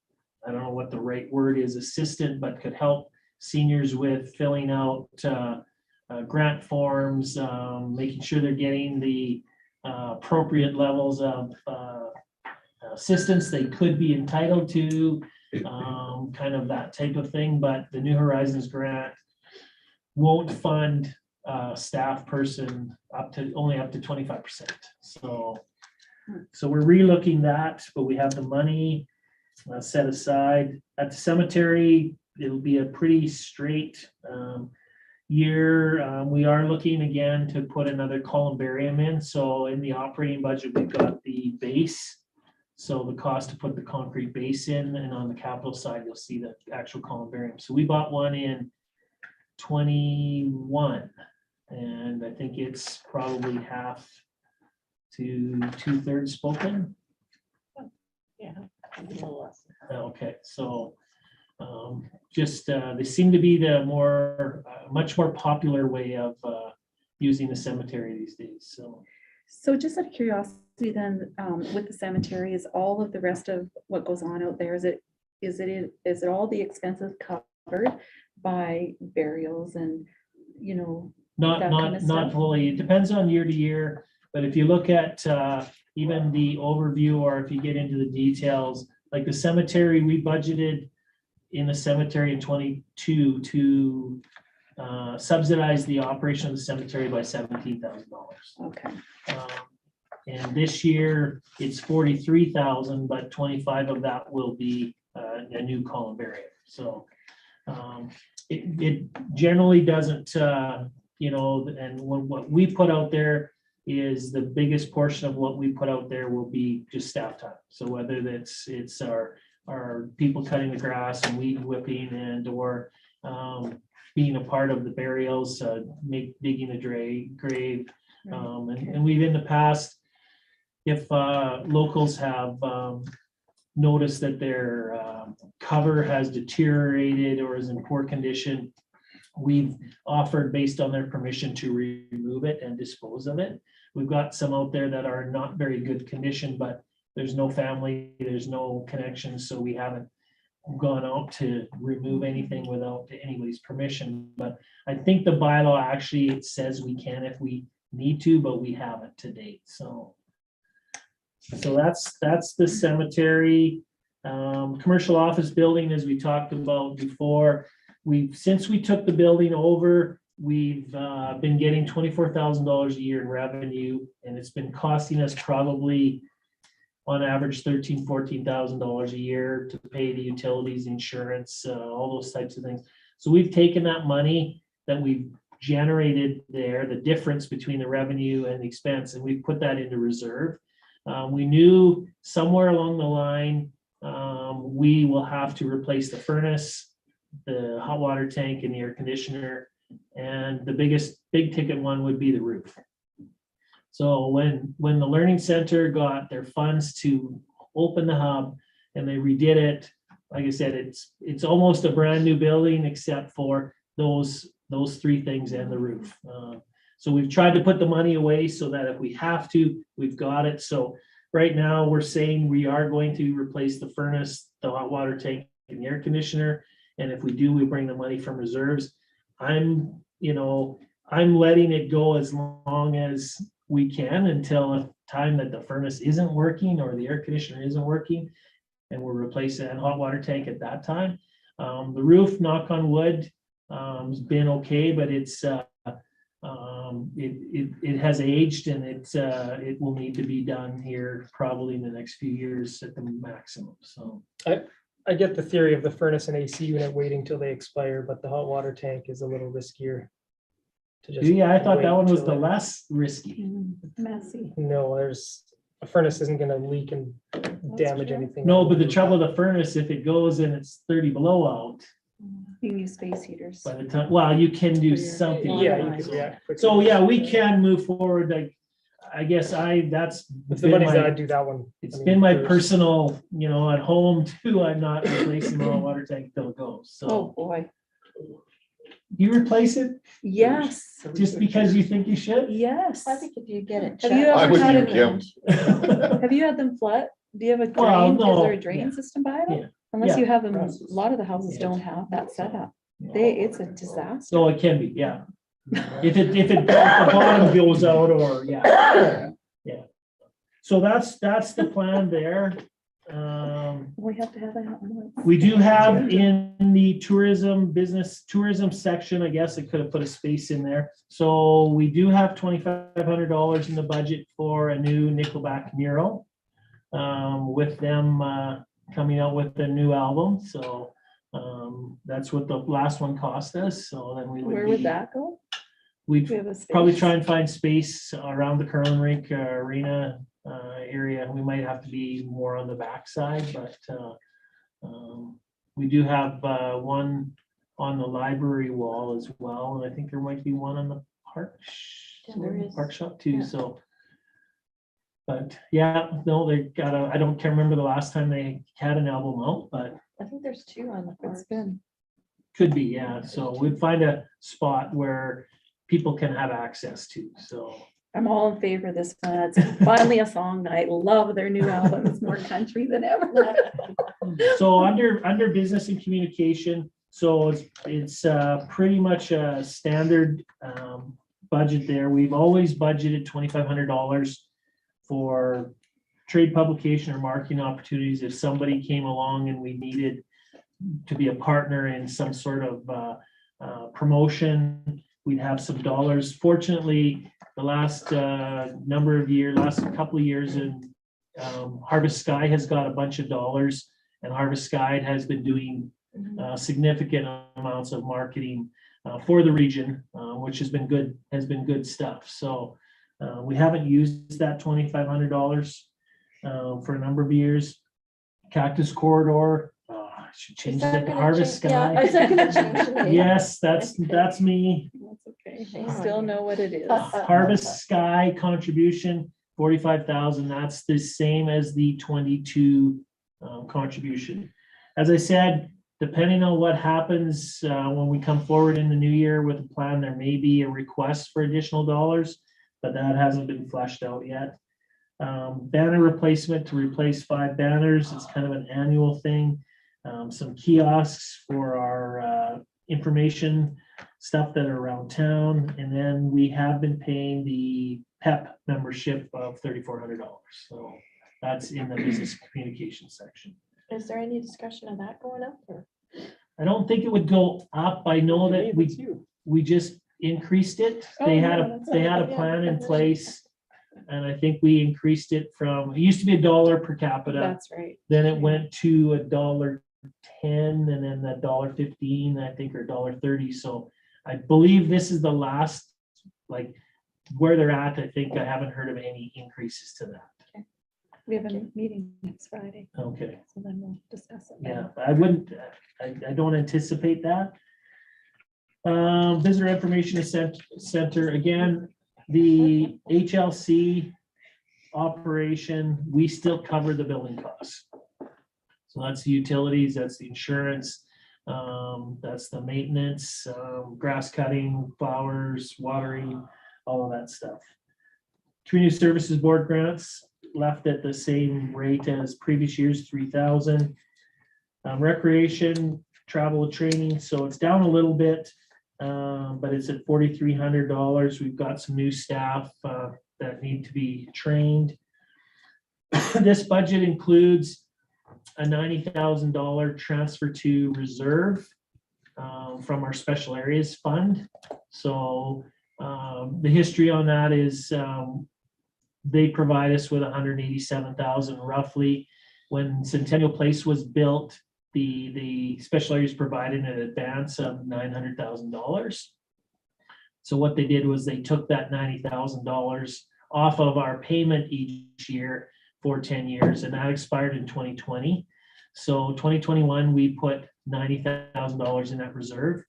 I don't know what the right word is, assistant, but could help seniors with filling out grant forms, making sure they're getting the appropriate levels of assistance they could be entitled to, kind of that type of thing. But the New Horizons grant won't fund staff person only up to 25%. So we're relooking that, but we have the money set aside. At the cemetery, it'll be a pretty straight year. We are looking again to put another columbarium in. So in the operating budget, we've got the base. So the cost to put the concrete base in, and on the capital side, you'll see the actual columbarium. So we bought one in 21, and I think it's probably half to 2/3 spoken. Yeah. A little less. Okay, so they seem to be the much more popular way of using the cemetery these days. So just out of curiosity then, with the cemetery, is all of the rest of what goes on out there, is it all the expenses covered by burials and, that kind of Not stuff? fully. It depends on year to year, but if you look at even the overview, or if you get into the details, like the cemetery, we budgeted in the cemetery in 22 to subsidize the operation of the cemetery by $17,000. Okay, And this year it's 43,000, but 25 of that will be a new columbarium. So it generally doesn't, and what we put out there is the biggest portion of what we put out there will be just staff time. So whether it's our people cutting the grass and weed whipping or being a part of the burials, digging a grave. And we've in the past, if locals have noticed that their cover has deteriorated or is in poor condition, we've offered, based on their permission, to remove it and dispose of it. We've got some out there that are not very good condition, but there's no family, there's no connection, so we haven't gone out to remove anything without anybody's permission. But I think the bylaw actually, it says we can if we need to, but we haven't to date. So that's the cemetery. Commercial office building, as we talked about before, since we took the building over, we've been getting $24,000 a year in revenue, and it's been costing us probably on average $14,000 a year to pay the utilities, insurance, all those types of things. So we've taken that money that we've generated there, the difference between the revenue and the expense, and we've put that into reserve. We knew somewhere along the line, we will have to replace the furnace, the hot water tank, and the air conditioner. And the big ticket one would be the roof. So when the Learning Center got their funds to open the hub and they redid it, like I said, it's almost a brand new building except for those three things and the roof. So we've tried to put the money away so that if we have to, we've got it. So right now we're saying we are going to replace the furnace, the hot water tank, and the air conditioner. And if we do, we bring the money from reserves. I'm letting it go as long as we can until a time that the furnace isn't working or the air conditioner isn't working, and we'll replace that hot water tank at that time. The roof, knock on wood, has been okay, but it has aged, and it will need to be done here probably in the next few years at the maximum. So I get the theory of the furnace and AC unit waiting till they expire, but the hot water tank is a little riskier. To just yeah, I thought that wait one was till the it- less risky. Messy. No, a furnace isn't gonna leak and damage true. anything. No, but the trouble with the furnace, if it goes and it's 30 below out, You can use space heaters. by the time, well, you can do For your- something. Yeah, you could react quickly. So yeah, we can move forward. Like, I guess that's If the been money's there, my, I'd do that one. it's I mean, been my first. personal, at home too. I'm not replacing my water tank till it goes. Oh, So boy. you replace it Yes, just because you think you should? yes. I think if you get it. Have you checked- I ever would had do it? Kim. Have you had them flood? Do you have a Well, drain? Is no, there a yeah. drain system by Yeah. them? Unless Yeah. you have them, a lot of the houses Yeah. don't have that setup. No. It's a disaster. So it can be, yeah. If the bottom goes out or, yeah. So that's the plan there. We have to have that. once. We do have in the business tourism section, I guess I could have put a space in there. So we do have $2,500 in the budget for a new Nickelback mural. With them coming out with a new album. So that's what the last one cost us. So then we would Where would that go? We'd Do we have a probably space? try and find space around the curling rink arena area. We might have to be more on the backside, but we do have one on the library wall as well, and I think there might be one on the Yeah, there is. park shop too. Yeah. So, but yeah, no, I can't remember the last time they had an album out, but I think there's two on the It's park. been, could be, yeah. So we'd find a spot where people can have access to. So. I'm all in favor of this one. It's finally a song night. Love their new album. It's more country than ever. So under business and communication, so it's pretty much a standard budget there. We've always budgeted $2,500 for trade publication or marketing opportunities. If somebody came along and we needed to be a partner in some sort of promotion, we'd have some dollars. Fortunately, the last couple of years in Harvest Sky has got a bunch of dollars, and Harvest Sky has been doing significant amounts of marketing for the region, which has been good stuff. So we haven't used that $2,500 for a number of years. Cactus Corridor, I should change Is that that to gonna Harvest change- yeah, Sky. is that gonna change the name? Yes, that's me. That's okay. Shame I on still you. know what it is. Harvest Sky contribution, 45,000. That's the same as the 22 contribution. As I said, depending on what happens when we come forward in the new year with a plan, there may be a request for additional dollars, but that hasn't been fleshed out yet. Banner replacement to replace 5 banners. It's kind of an annual thing. Some kiosks for our information stuff that are around town. And then we have been paying the PEP membership of $3,400. So that's in the business communication section. Is there any discussion of that going up or? I don't think it would go up. I know that It's you. we just, increased it. Oh, They had yeah, a, that's they had a right, yeah, plan in that's right. place. And I think we increased it from, it used to be $1 per capita. That's right. Then it went to $1.10 and then $1.15, I think, or $1.30. So I believe this is the last, like, where they're at. I think I haven't heard of any increases to that. We have a meeting next Friday, Okay, so then we'll discuss it. yeah, I wouldn't, I don't anticipate that. Visitor Information Center, again, the HLC operation, we still cover the building costs. So that's the utilities, that's the insurance, that's the maintenance, grass cutting, flowers, watering, all of that stuff. Community Services Board grants left at the same rate as previous years, 3,000. Recreation, travel, training, so it's down a little bit, but it's at $4,300. We've got some new staff that need to be trained. This budget includes a $90,000 transfer to reserve from our special areas fund. So the history on that is they provide us with 187,000 roughly. When Centennial Place was built, the special areas provided an advance of $900,000. So what they did was they took that $90,000 off of our payment each year for 10 years, and that expired in 2020. So 2021, we put $90,000 in that reserve.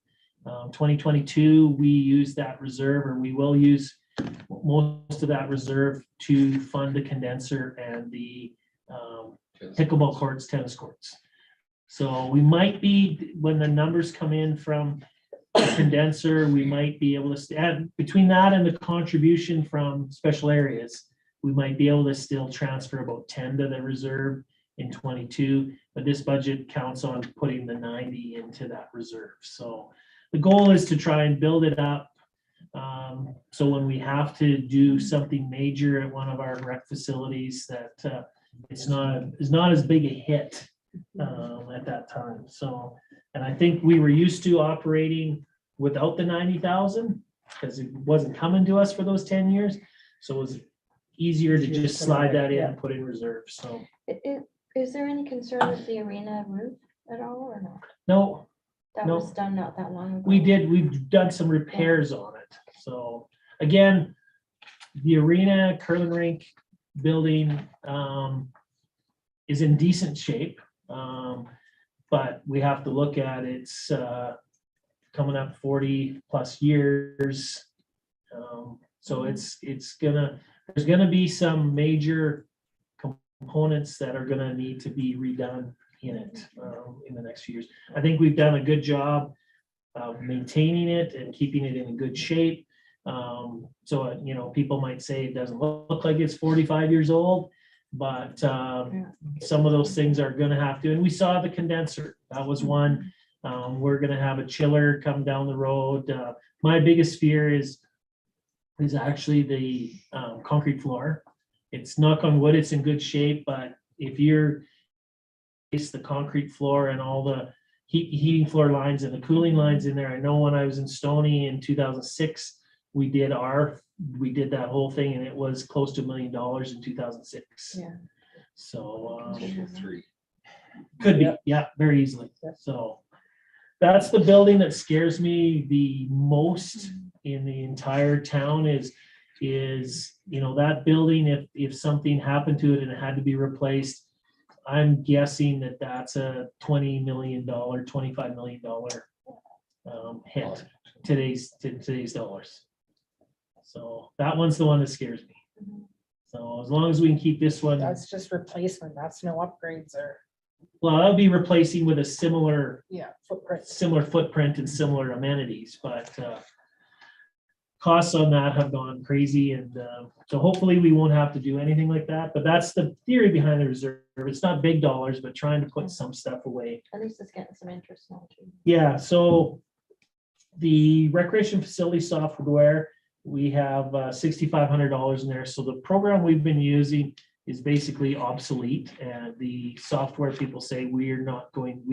2022, we used that reserve, or we will use most of that reserve to fund the condenser and the pickleball courts, tennis courts. So we might be, when the numbers come in from the condenser, we might be able to add between that and the contribution from special areas, we might be able to still transfer about 10 to the reserve in 22, but this budget counts on putting the 90 into that reserve. So the goal is to try and build it up. So when we have to do something major at one of our rec facilities, that it's not as big a hit at that time. So, and I think we were used to operating without the 90,000 because it wasn't coming to us for those 10 years. So it was easier to just slide that in and put in reserve. So Is there any concern with the arena roof at all or not? no, That No. was done not that long ago. we've done some repairs on it. So again, the arena curling rink building is in decent shape. But we have to look at it's coming up 40 plus years. So there's gonna be some major components that are gonna need to be redone in it in the next few years. I think we've done a good job of maintaining it and keeping it in good shape. So, you know, people might say it doesn't look like it's 45 years old, but some of those things are gonna have to, and we saw the condenser, that was one. We're gonna have a chiller come down the road. My biggest fear is actually the concrete floor. It's knock on wood, it's in good shape, but if it's the concrete floor and all the heating floor lines and the cooling lines in there. I know when I was in Stony in 2006, we did that whole thing, and it was close to $1 million in 2006. Yeah. So Three. could be, yeah, very easily. So that's the building that scares me the most in the entire town is, you know, that building, if something happened to it and it had to be replaced, I'm guessing that that's a $20 million, $25 million hit today's dollars. So that one's the one that scares me. So as long as we can keep this one, That's just replacement. That's no upgrades or, well, I'll be replacing with a similar footprint. and similar amenities, but costs on that have gone crazy, and so hopefully we won't have to do anything like that. But that's the theory behind the reserve. It's not big dollars, but trying to put some stuff away. At least it's getting some interest now too. Yeah, so the recreation facility software, we have $6,500 in there. So the program we've been using is basically obsolete, and the software people say we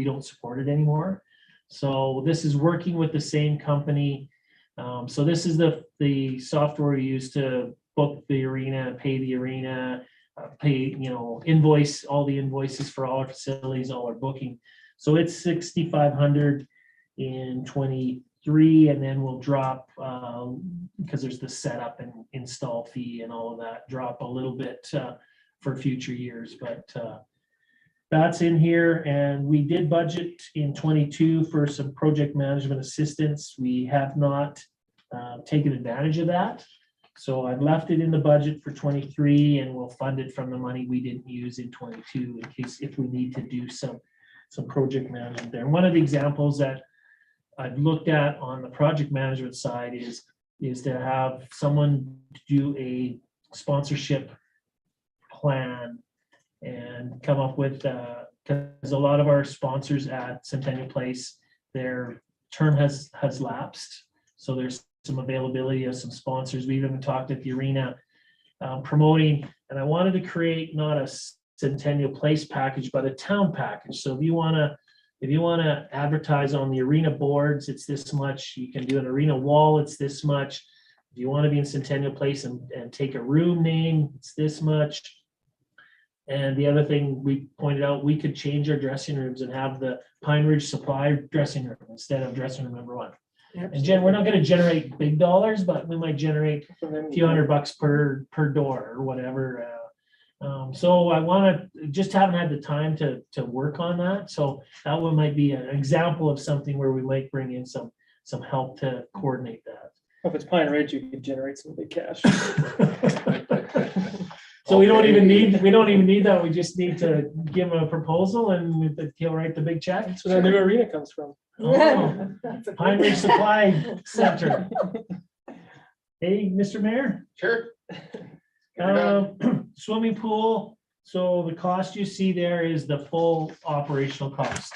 don't support it anymore. So this is working with the same company So this is the software we use to book the arena, pay the arena, pay, invoice, all the invoices for all our facilities, all our booking. So it's 6,500 in 23, and then we'll drop, because there's the setup and install fee and all of that, drop a little bit for future years, but that's in here. And we did budget in 22 for some project management assistance. We have not taken advantage of that. So I've left it in the budget for 23, and we'll fund it from the money we didn't use in 22 in case if we need to do some project management there. And one of the examples that I've looked at on the project management side is to have someone do a sponsorship plan and come up with, because a lot of our sponsors at Centennial Place, their term has lapsed. So there's some availability of some sponsors. We've even talked at the arena promoting, and I wanted to create not a Centennial Place package, but a town package. So if you want to advertise on the arena boards, it's this much. You can do an arena wall, it's this much. If you want to be in Centennial Place and take a room name, it's this much. And the other thing we pointed out, we could change our dressing rooms and have the Pine Ridge Supply dressing room instead of dressing room number 1. And Jen, we're not going to generate big dollars, but we might generate a few $100 per door or whatever. So I want to, just haven't had the time to work on that. So that one might be an example of something where we might bring in some help to coordinate that. If it's Pine Ridge, you could generate some big cash. So we don't even need that. We just need to give him a proposal and he'll write the big check. That's where that new arena comes from. Oh, That's a Pine Ridge Supply Center. Hey, Mr. Mayor. Sure. Swimming pool. So the cost you see there is the full operational cost.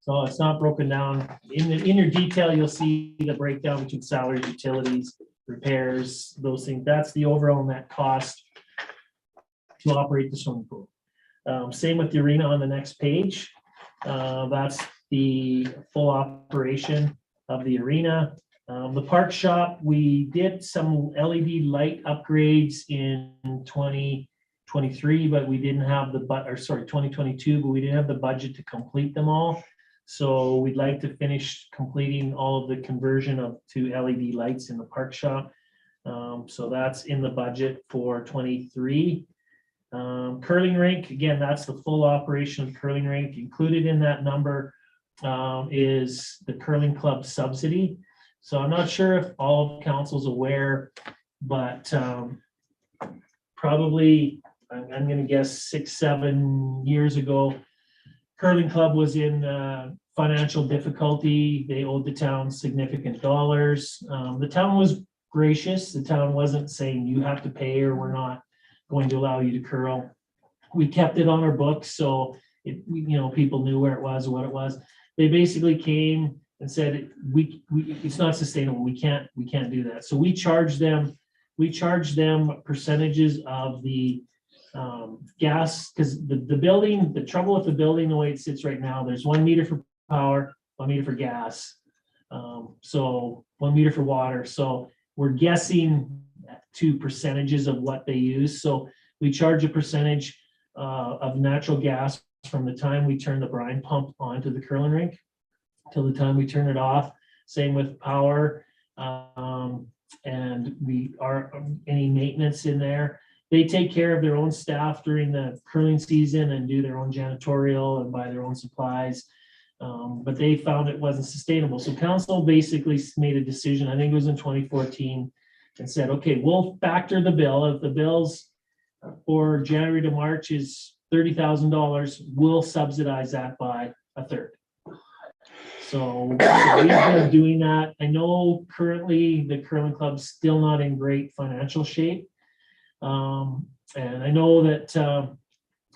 So it's not broken down. In your detail, you'll see the breakdown between salaries, utilities, repairs, those things. That's the overall net cost to operate the swimming pool. Same with the arena on the next page. That's the full operation of the arena. The park shop, we did some LED light upgrades in 2023, but we didn't have 2022, but we didn't have the budget to complete them all. So we'd like to finish completing all of the conversion to LED lights in the park shop. So that's in the budget for 23. Curling rink, again, that's the full operation of the curling rink. Included in that number is the curling club subsidy. So I'm not sure if all of council's aware, but probably, I'm going to guess 6-7 years ago, curling club was in financial difficulty. They owed the town significant dollars. The town was gracious. The town wasn't saying you have to pay or we're not going to allow you to curl. We kept it on our books, so people knew where it was or what it was. They basically came and said it's not sustainable. We can't do that. So we charge them percentages of the gas, because the building, the trouble with the building, the way it sits right now, there's 1 meter for power, 1 meter for gas, so 1 meter for water. So we're guessing to percentages of what they use. So we charge a percentage of natural gas from the time we turn the brine pump onto the curling rink till the time we turn it off. Same with power, and we are any maintenance in there. They take care of their own staff during the curling season and do their own janitorial and buy their own supplies. But they found it wasn't sustainable. So council basically made a decision, I think it was in 2014, and said, okay, we'll factor the bill. If the bills for January to March is $30,000, we'll subsidize that by a third. So we've been doing that. I know currently the curling club's still not in great financial shape. And I know that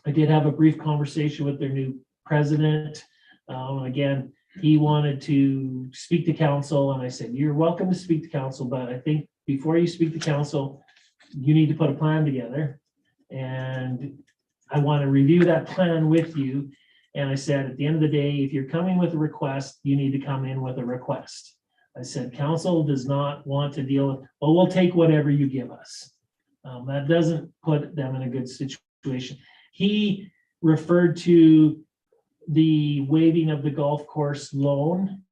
I did have a brief conversation with their new president. Again, he wanted to speak to council, and I said, you're welcome to speak to council, but I think before you speak to council, you need to put a plan together. And I want to review that plan with you. And I said, at the end of the day, if you're coming with a request, you need to come in with a request. I said, council does not want to deal with, well, we'll take whatever you give us. That doesn't put them in a good situation. He referred to the waiving of the golf course loan.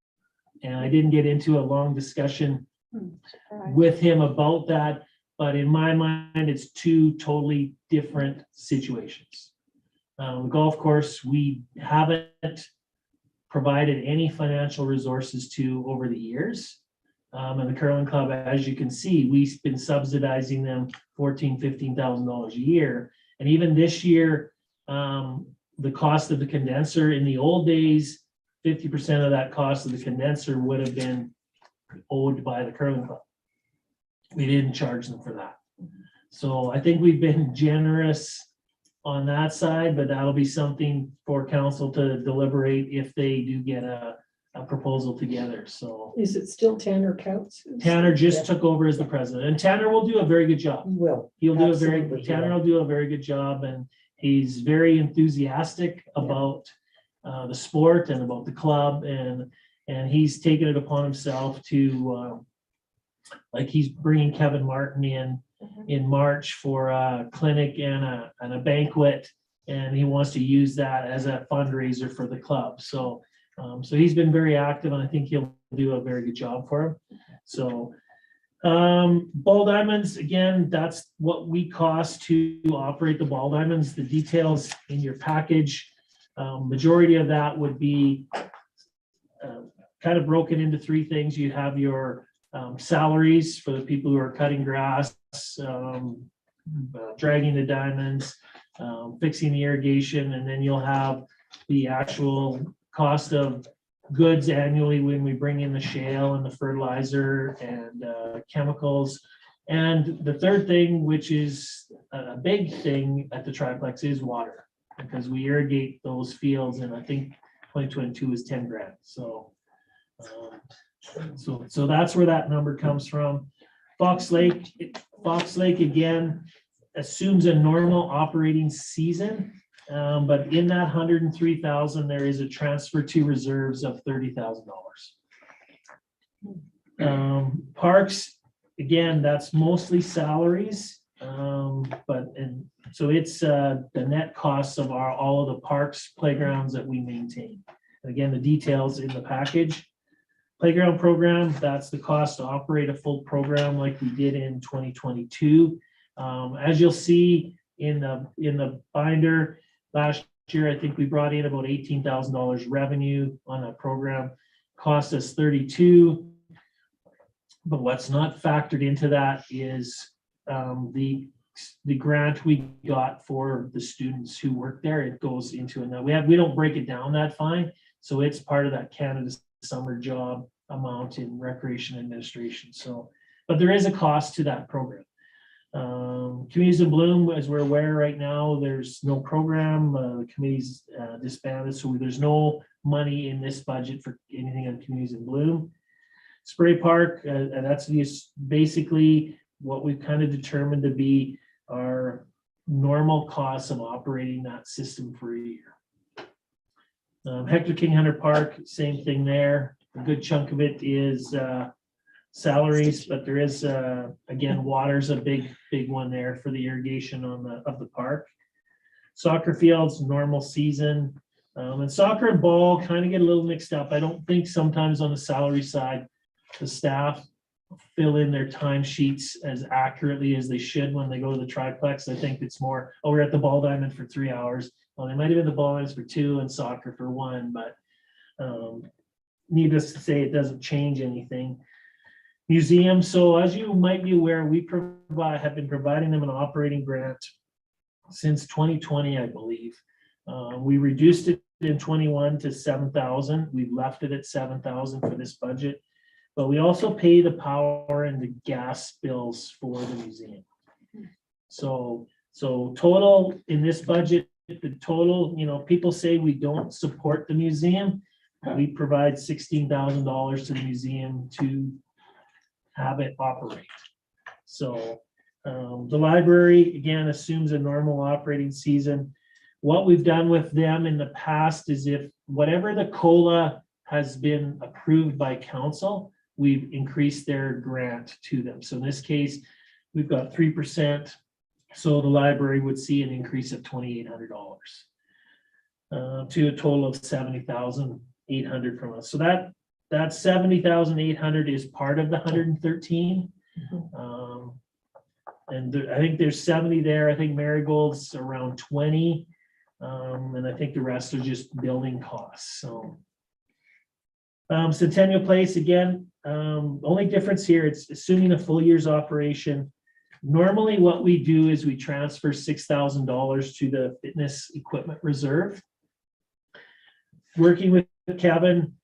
And I didn't get into a long discussion Right. with him about that, but in my mind, it's two totally different situations. The golf course, we haven't provided any financial resources to over the years. And the curling club, as you can see, we've been subsidizing them $14,000-15,000 a year. And even this year, the cost of the condenser in the old days, 50% of that cost of the condenser would have been owed by the curling club. We didn't charge them for that. So I think we've been generous on that side, but that'll be something for council to deliberate if they do get a proposal together. So Is it still Tanner Counts? Tanner just took over as the president, and Tanner will do a very good job. He will. He'll do Absolutely, he Tanner will. will do a very good job, and he's very enthusiastic about the sport and about the club, and he's taken it upon himself to, like he's bringing Kevin Martin in March for a clinic and a banquet, and he wants to use that as a fundraiser for the club. So he's been very active, and I think he'll do a very good job for him. So ball diamonds, again, that's what we cost to operate the ball diamonds. The details in your package, majority of that would be kind of broken into three things. You have your salaries for the people who are cutting grass, dragging the diamonds, fixing the irrigation, and then you'll have the actual cost of goods annually when we bring in the shale and the fertilizer and chemicals. And the third thing, which is a big thing at the triplex, is water, because we irrigate those fields, and I think 2022 is 10 grand. So that's where that number comes from. Fox Lake again assumes a normal operating season. But in that 103,000, there is a transfer to reserves of $30,000. Parks, again, that's mostly salaries. So it's the net costs of all of the parks, playgrounds that we maintain. And again, the details in the package. Playground program, that's the cost to operate a full program like we did in 2022. As you'll see in the binder, last year, I think we brought in about $18,000 revenue on that program, cost us 32. But what's not factored into that is the grant we got for the students who work there. It goes into we don't break it down that fine, so it's part of that Canada summer job amount in recreation administration. So, but there is a cost to that program. Communities in Bloom, as we're aware right now, there's no program. The committee's disbanded, so there's no money in this budget for anything on Communities in Bloom. Spray Park, and that's just basically what we've kind of determined to be our normal costs of operating that system for a year. Hector King Hunter Park, same thing there. A good chunk of it is salaries, but there is again, water's a big one there for the irrigation of the park. Soccer fields, normal season, and soccer and ball kind of get a little mixed up. I don't think sometimes on the salary side, the staff fill in their timesheets as accurately as they should when they go to the triplex. I think it's more, oh, we're at the ball diamond for 3 hours. Well, they might have been the ball diamonds for 2 and soccer for 1, but needless to say, it doesn't change anything. Museum, so as you might be aware, we have been providing them an operating grant since 2020, I believe. We reduced it in 21 to 7,000. We've left it at 7,000 for this budget, but we also pay the power and the gas bills for the museum. So total in this budget, the total, people say we don't support the museum. We provide $16,000 to the museum to have it operate. So the library, again, assumes a normal operating season. What we've done with them in the past is if whatever the COLA has been approved by council, we've increased their grant to them. So in this case, we've got 3%. So the library would see an increase of $2,800 to a total of $70,800 from us. So that $70,800 is part of the 113. And I think there's 70 there. I think Marigold's around 20. And I think the rest are just building costs. So Centennial Place, again, only difference here, it's assuming a full year's operation. Normally what we do is we transfer $6,000 to the fitness equipment reserve. Working with Kevin,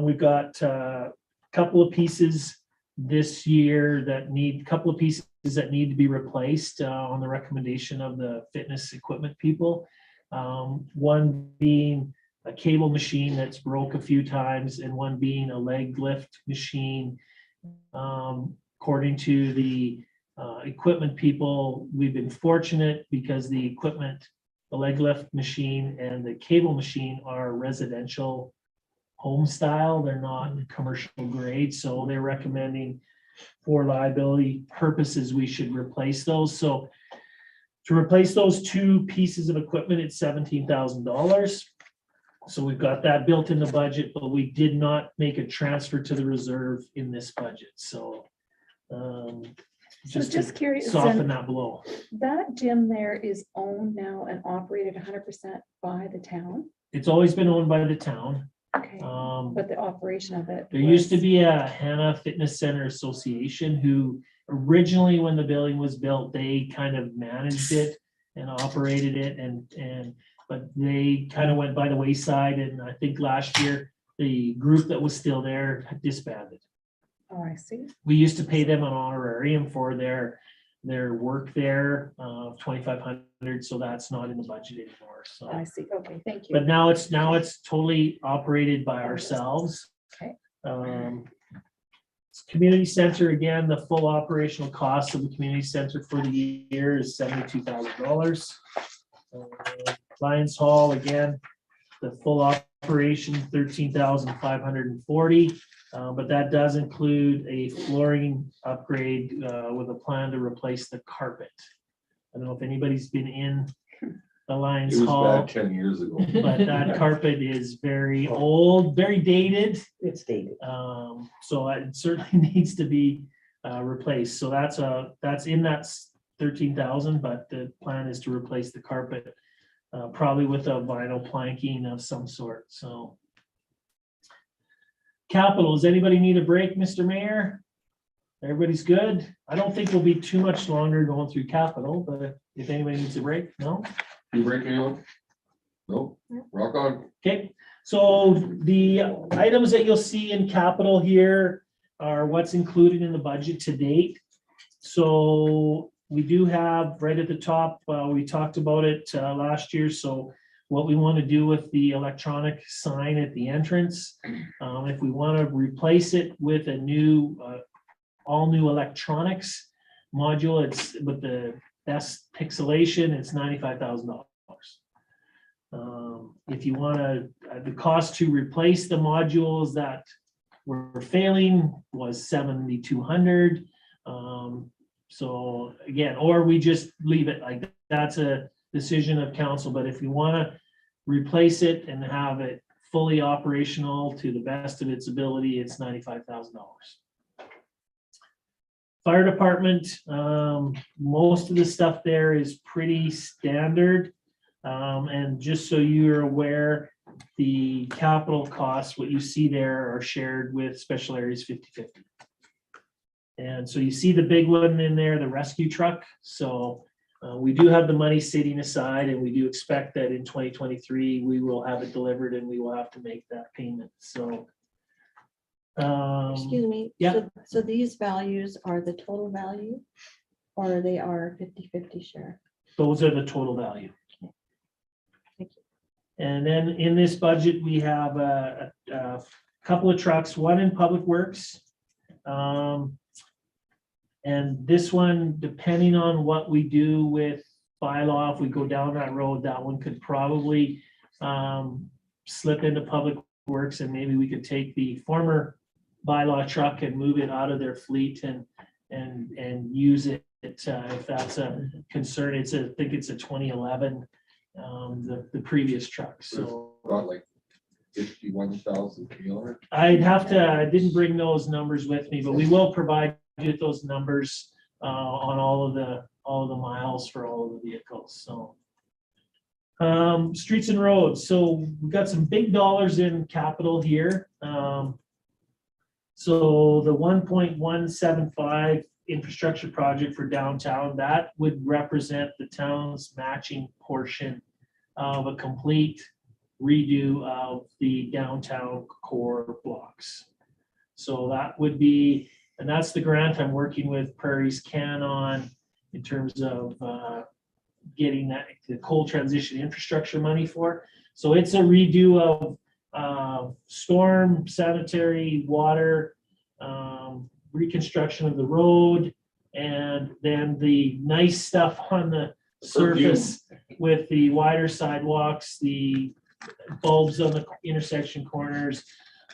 we've got a couple of pieces this year that need to be replaced on the recommendation of the fitness equipment people. One being a cable machine that's broke a few times, and one being a leg lift machine. According to the equipment people, we've been fortunate because the equipment, the leg lift machine and the cable machine are residential home style. They're not commercial grade. So they're recommending for liability purposes, we should replace those. So to replace those two pieces of equipment, it's $17,000. So we've got that built in the budget, but we did not make a transfer to the reserve in this budget. So just to just curious, soften then that blow. that gym there is owned now and operated 100% by the town? It's always been owned by the town. Okay, Um, but the operation of it? There used to was- be a Hanna Fitness Center Association who originally, when the building was built, they kind of managed it and operated it but they kind of went by the wayside, and I think last year, the group that was still there had disbanded. Oh, I see. We used to pay them an honorarium for their work there, $2,500, so that's not in the budget anymore, so. I see. Okay, thank you. But now it's totally operated by ourselves. Okay. Community center, again, the full operational cost of the community center for the year is $72,000. Lions Hall, again, the full operation, $13,540. But that does include a flooring upgrade with a plan to replace the carpet. I don't know if anybody's been in the Lions It was Hall, bad 10 years ago. but that carpet is very old, very dated. It's dated. So it certainly needs to be replaced. So that's in that 13,000, but the plan is to replace the carpet, probably with a vinyl planking of some sort. So capital, does anybody need a break, Mr. Mayor? Everybody's good? I don't think we'll be too much longer going through capital, but if anybody needs a break, no? You break anyone? Nope, rock on. Okay, so the items that you'll see in capital here are what's included in the budget to date. So we do have right at the top, we talked about it last year. So what we want to do with the electronic sign at the entrance, if we want to replace it with a new, all new electronics module, it's with the best pixelation, it's $95,000. If you want to, the cost to replace the modules that were failing was $7,200. So again, or we just leave it like that. That's a decision of council, but if you want to replace it and have it fully operational to the best of its ability, it's $95,000. Fire department, most of the stuff there is pretty standard. And just so you're aware, the capital costs, what you see there are shared with special areas 50-50. And so you see the big one in there, the rescue truck. So we do have the money sitting aside, and we do expect that in 2023, we will have it delivered and we will have to make that payment. So. Excuse me. yeah. So these values are the total value, or they are 50-50 share? Those are the total value. Thank you. And then in this budget, we have a couple of trucks, one in Public Works. And this one, depending on what we do with bylaw, if we go down that road, that one could probably slip into Public Works, and maybe we could take the former bylaw truck and move it out of their fleet and use it if that's a concern. I think it's a 2011, the previous truck, so. About like 51,000 kilometers. I didn't bring those numbers with me, but we will provide you with those numbers on all of the miles for all of the vehicles, so. Streets and roads, so we've got some big dollars in capital here. So the 1.175 infrastructure project for downtown, that would represent the town's matching portion of a complete redo of the downtown core blocks. So that would be, and that's the grant I'm working with Prairie's Can on in terms of getting that, the coal transition infrastructure money for. So it's a redo of storm, sanitary, water, reconstruction of the road, and then the nice stuff on the surface with the wider sidewalks, the bulbs on the intersection corners,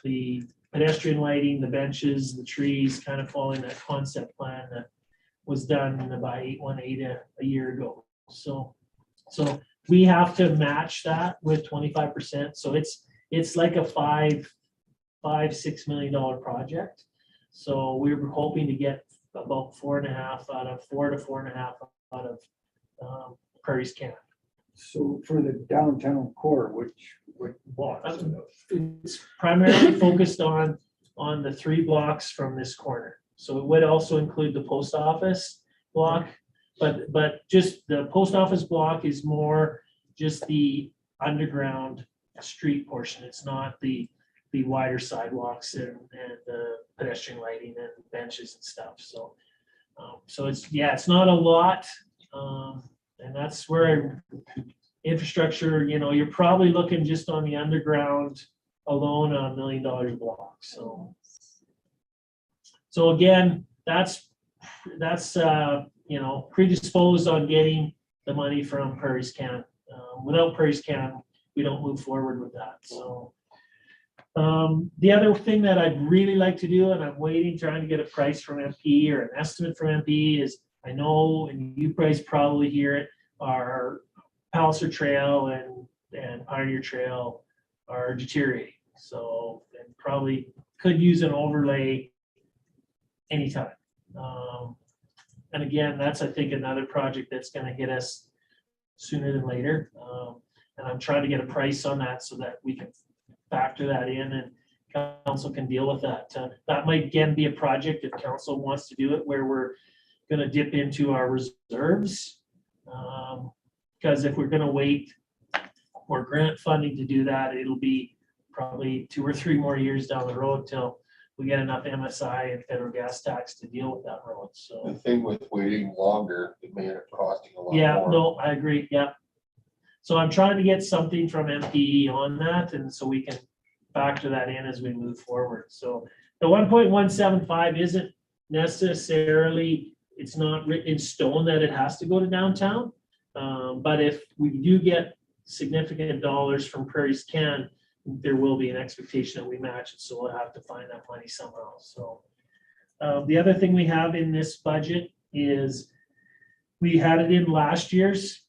the pedestrian lighting, the benches, the trees, kind of following that concept plan that was done by 818 a year ago. So we have to match that with 25%. So it's like a $6 million project. So we were hoping to get about 4.5 out of 4 to 4.5 out of Prairie's Can. So for the downtown core, which blocks? It's primarily focused on the 3 blocks from this corner. So it would also include the post office block, but just the post office block is more just the underground street portion. It's not the wider sidewalks and the pedestrian lighting and benches and stuff. So it's not a lot. And that's where infrastructure, you're probably looking just on the underground alone on $1 million a block. So again, that's predisposed on getting the money from Prairie's Can. Without Prairie's Can, we don't move forward with that. So the other thing that I'd really like to do, and I'm trying to get a price from MP or an estimate from MP, is I know, and you guys probably hear it, our Palliser Trail and Pioneer Trail are deteriorating. So, and probably could use an overlay anytime. And again, that's, I think, another project that's going to hit us sooner than later. And I'm trying to get a price on that so that we can factor that in and council can deal with that. That might again be a project if council wants to do it where we're going to dip into our reserves. Because if we're going to wait for grant funding to do that, it'll be probably 2 or 3 more years down the road till we get enough MSI and federal gas tax to deal with that road. The So thing with waiting longer, it may end up costing a lot yeah, more. no, I agree. Yeah. So I'm trying to get something from MPE on that, and so we can factor that in as we move forward. So the 1.175 isn't necessarily, it's not written in stone that it has to go to downtown. But if we do get significant dollars from Prairie's Can, there will be an expectation that we match it. So we'll have to find that money somehow. So the other thing we have in this budget is we had it in last year's.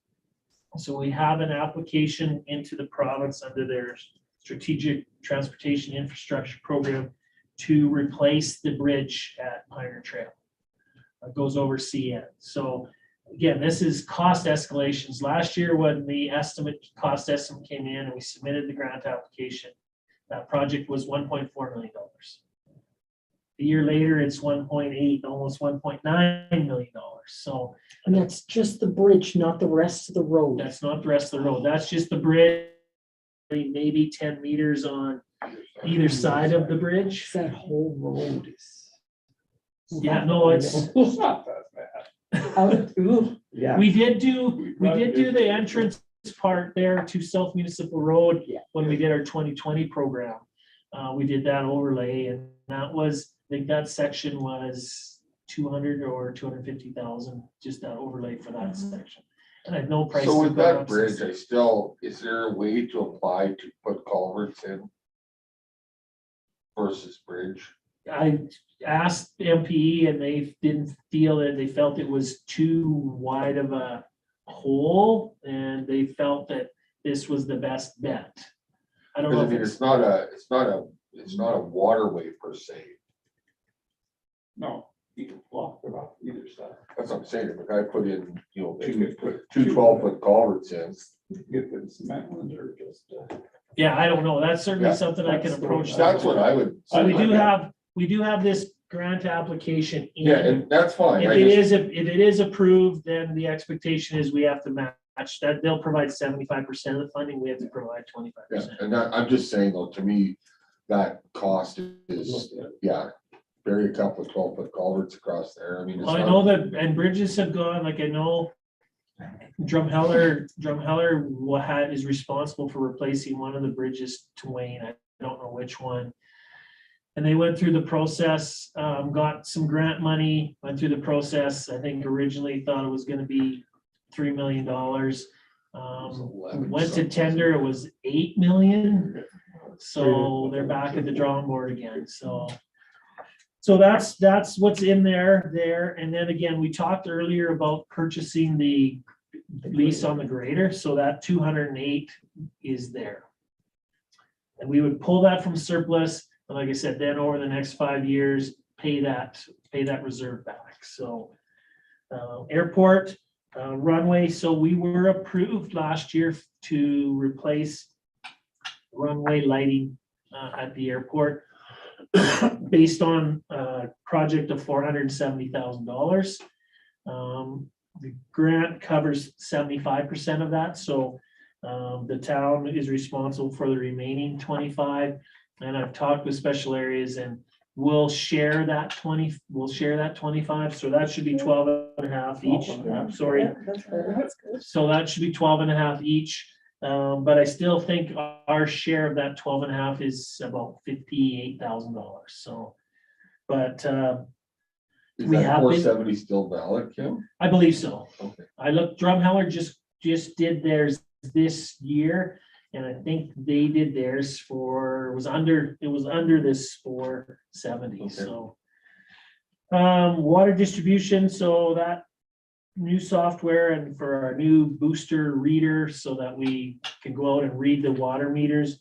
So we have an application into the province under their strategic transportation infrastructure program to replace the bridge at Pioneer Trail. It goes over CN. So again, this is cost escalations. Last year when the cost estimate came in and we submitted the grant application, that project was $1.4 million. A year later, it's 1.8, almost $1.9 million. So And that's just the bridge, not the rest of the road. that's not the rest of the road. That's just the bridge, maybe 10 meters on either side of the bridge. That whole road is. Yeah, no, it's, It's not that bad. Ooh, Yeah. we did do the entrance part there to South Municipal Road Yeah. when we did our 2020 program. We did that overlay, and that was, I think that section was 200 or 250,000, just that overlay for that section. And I had no price. So with that bridge, is there a way to apply to put culverts in versus bridge? I asked MPE and they didn't feel that, they felt it was too wide of a hole and they felt that this was the best bet. I don't know Because I if mean, it's not a waterway per se. No, you can block it off either side. That's what I'm saying. If a guy put in, you know, They could put two two 12-foot culverts in, Get the cement ones or just, Yeah, I don't know. That's certainly Yeah. something I can That's the approach. way- that's what I would. So we I- do have this grant application in. Yeah, and that's fine. If I it just- if it is approved, then the expectation is we have to match that. They'll provide 75% of the funding. We have to provide 25%. Yeah, and that, I'm just saying though, to me, that cost is, yeah, bury a couple of 12-foot culverts across there. I mean. it's I not- know that, and bridges have gone, like I know Drumheller is responsible for replacing one of the bridges to Wayne. I don't know which one. And they went through the process, got some grant money, went through the process. I think originally thought it was gonna be $3 million. Went to tender, it was 8 million. So they're back at the drawing board again, so. So that's what's in there. And then again, we talked earlier about purchasing the lease on the grader, so that 208 is there. And we would pull that from surplus, and like I said, then over the next 5 years, pay that reserve back, so. Airport, runway, so we were approved last year to replace runway lighting at the airport based on a project of $470,000. The grant covers 75% of that, so the town is responsible for the remaining 25. And I've talked with special areas and we'll share that 25, so that should be 12.5 each. 12.5. Sorry. That's good. So that should be 12.5 each. But I still think our share of that 12.5 is about $58,000. So, but Is we that have been- 470 still valid, Kim? I believe so. Okay. I looked, Drumheller just did theirs this year. And I think they did theirs it was under this 470, Okay. so. Water distribution, so that new software and for our new booster reader so that we can go out and read the water meters.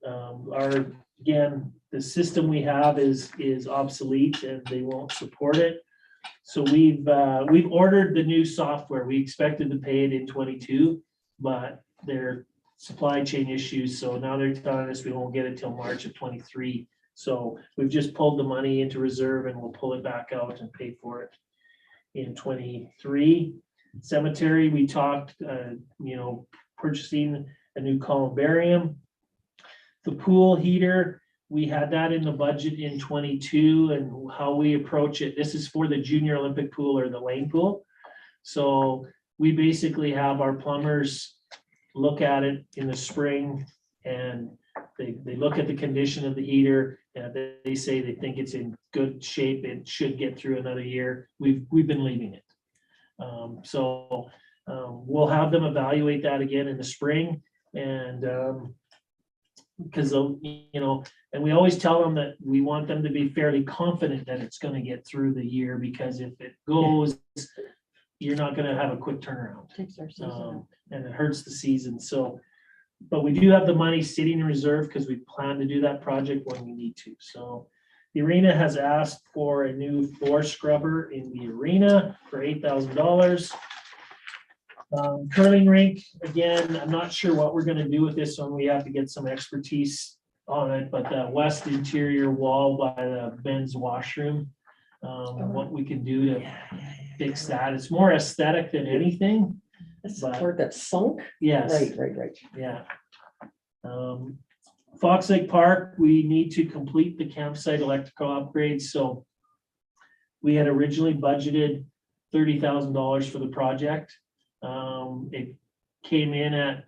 Again, the system we have is obsolete and they won't support it. So we've ordered the new software. We expected to pay it in 22, but they're supply chain issues, so now they're telling us we won't get it till March of 23. So we've just pulled the money into reserve and we'll pull it back out and pay for it in 23. Cemetery, we talked, purchasing a new columbarium. The pool heater, we had that in the budget in 22 and how we approach it. This is for the junior Olympic pool or the lane pool. So we basically have our plumbers look at it in the spring and they look at the condition of the heater and they say they think it's in good shape. It should get through another year. We've been leaving it. We'll have them evaluate that again in the spring and because and we always tell them that we want them to be fairly confident that it's going to get through the year because if it goes, you're not going to have a quick turnaround. Takes our season. And it hurts the season, so, but we do have the money sitting in reserve because we plan to do that project when we need to, so. The arena has asked for a new floor scrubber in the arena for $8,000. Curling rink, again, I'm not sure what we're gonna do with this one, we have to get some expertise on it, but the west interior wall by the men's washroom. What we can do to fix that, it's more aesthetic than anything. That's But- the part that sunk. Yes. Right. Yeah. Fox Lake Park, we need to complete the campsite electrical upgrades, so we had originally budgeted $30,000 for the project. It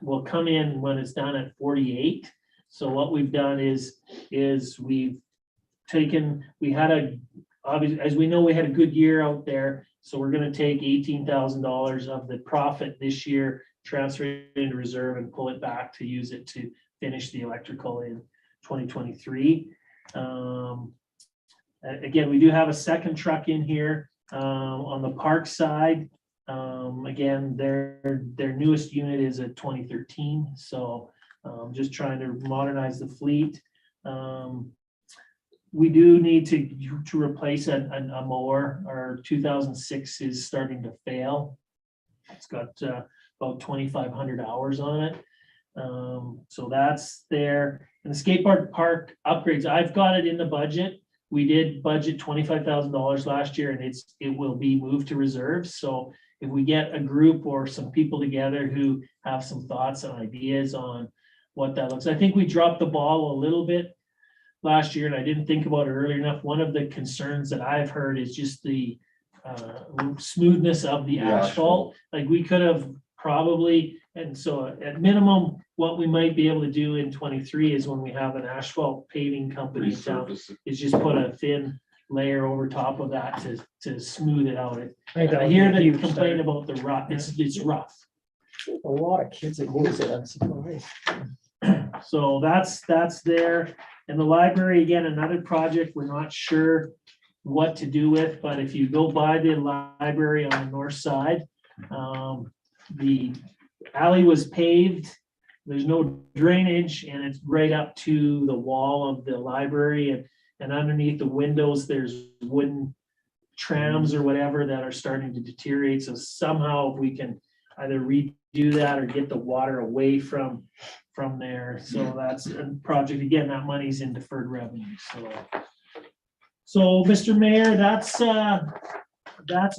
will come in when it's done at 48. So what we've done is we've taken, obviously, as we know, we had a good year out there. So we're gonna take $18,000 of the profit this year, transfer it into reserve and pull it back to use it to finish the electrical in 2023. Again, we do have a second truck in here, on the park side. Again, their newest unit is a 2013, so, just trying to modernize the fleet. We do need to replace a mower. Our 2006 is starting to fail. It's got, about 2,500 hours on it. So that's there. And the skateboard park upgrades, I've got it in the budget. We did budget $25,000 last year, and it will be moved to reserves. So if we get a group or some people together who have some thoughts and ideas on what that looks, I think we dropped the ball a little bit last year, and I didn't think about it early enough. One of the concerns that I've heard is just the smoothness of the asphalt. Like, we could have probably, and so at minimum, what we might be able to do in 23 is when we have an asphalt paving company in town, Resurface it. is just put a thin layer over top of that to smooth it out. I think that I would be hear a the huge complaint start. about the rough, it's rough. A lot of kids that use it, I'm surprised. So that's there. And the library, again, another project we're not sure what to do with, but if you go by the library on the north side, the alley was paved. There's no drainage, and it's right up to the wall of the library, and underneath the windows, there's wooden trams or whatever that are starting to deteriorate. So somehow if we can either redo that or get the water away from there. So that's a project. Again, that money's in deferred revenue. So Mr. Mayor, that's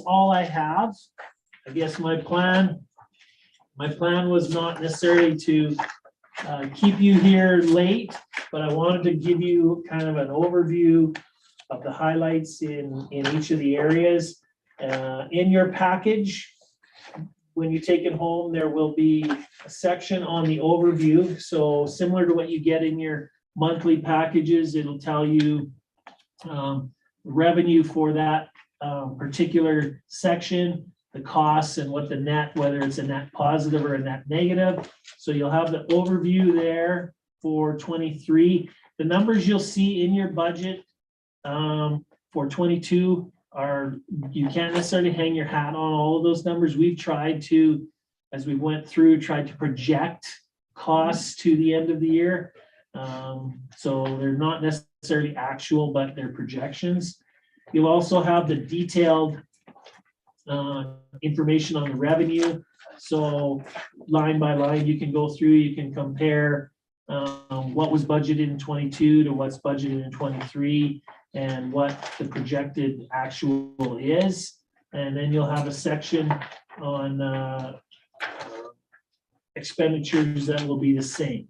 all I have. I guess my plan was not necessarily to keep you here late, but I wanted to give you kind of an overview of the highlights in each of the areas. In your package, when you take it home, there will be a section on the overview. So similar to what you get in your monthly packages, it'll tell you revenue for that particular section, the costs and what the net, whether it's a net positive or a net negative. So you'll have the overview there for 23. The numbers you'll see in your budget for 22 are, you can't necessarily hang your hat on all of those numbers. We've tried to, as we went through, tried to project costs to the end of the year. So they're not necessarily actual, but they're projections. You'll also have the detailed information on the revenue. So line by line, you can go through, you can compare what was budgeted in 22 to what's budgeted in 23 and what the projected actual is. And then you'll have a section on expenditures that will be the same.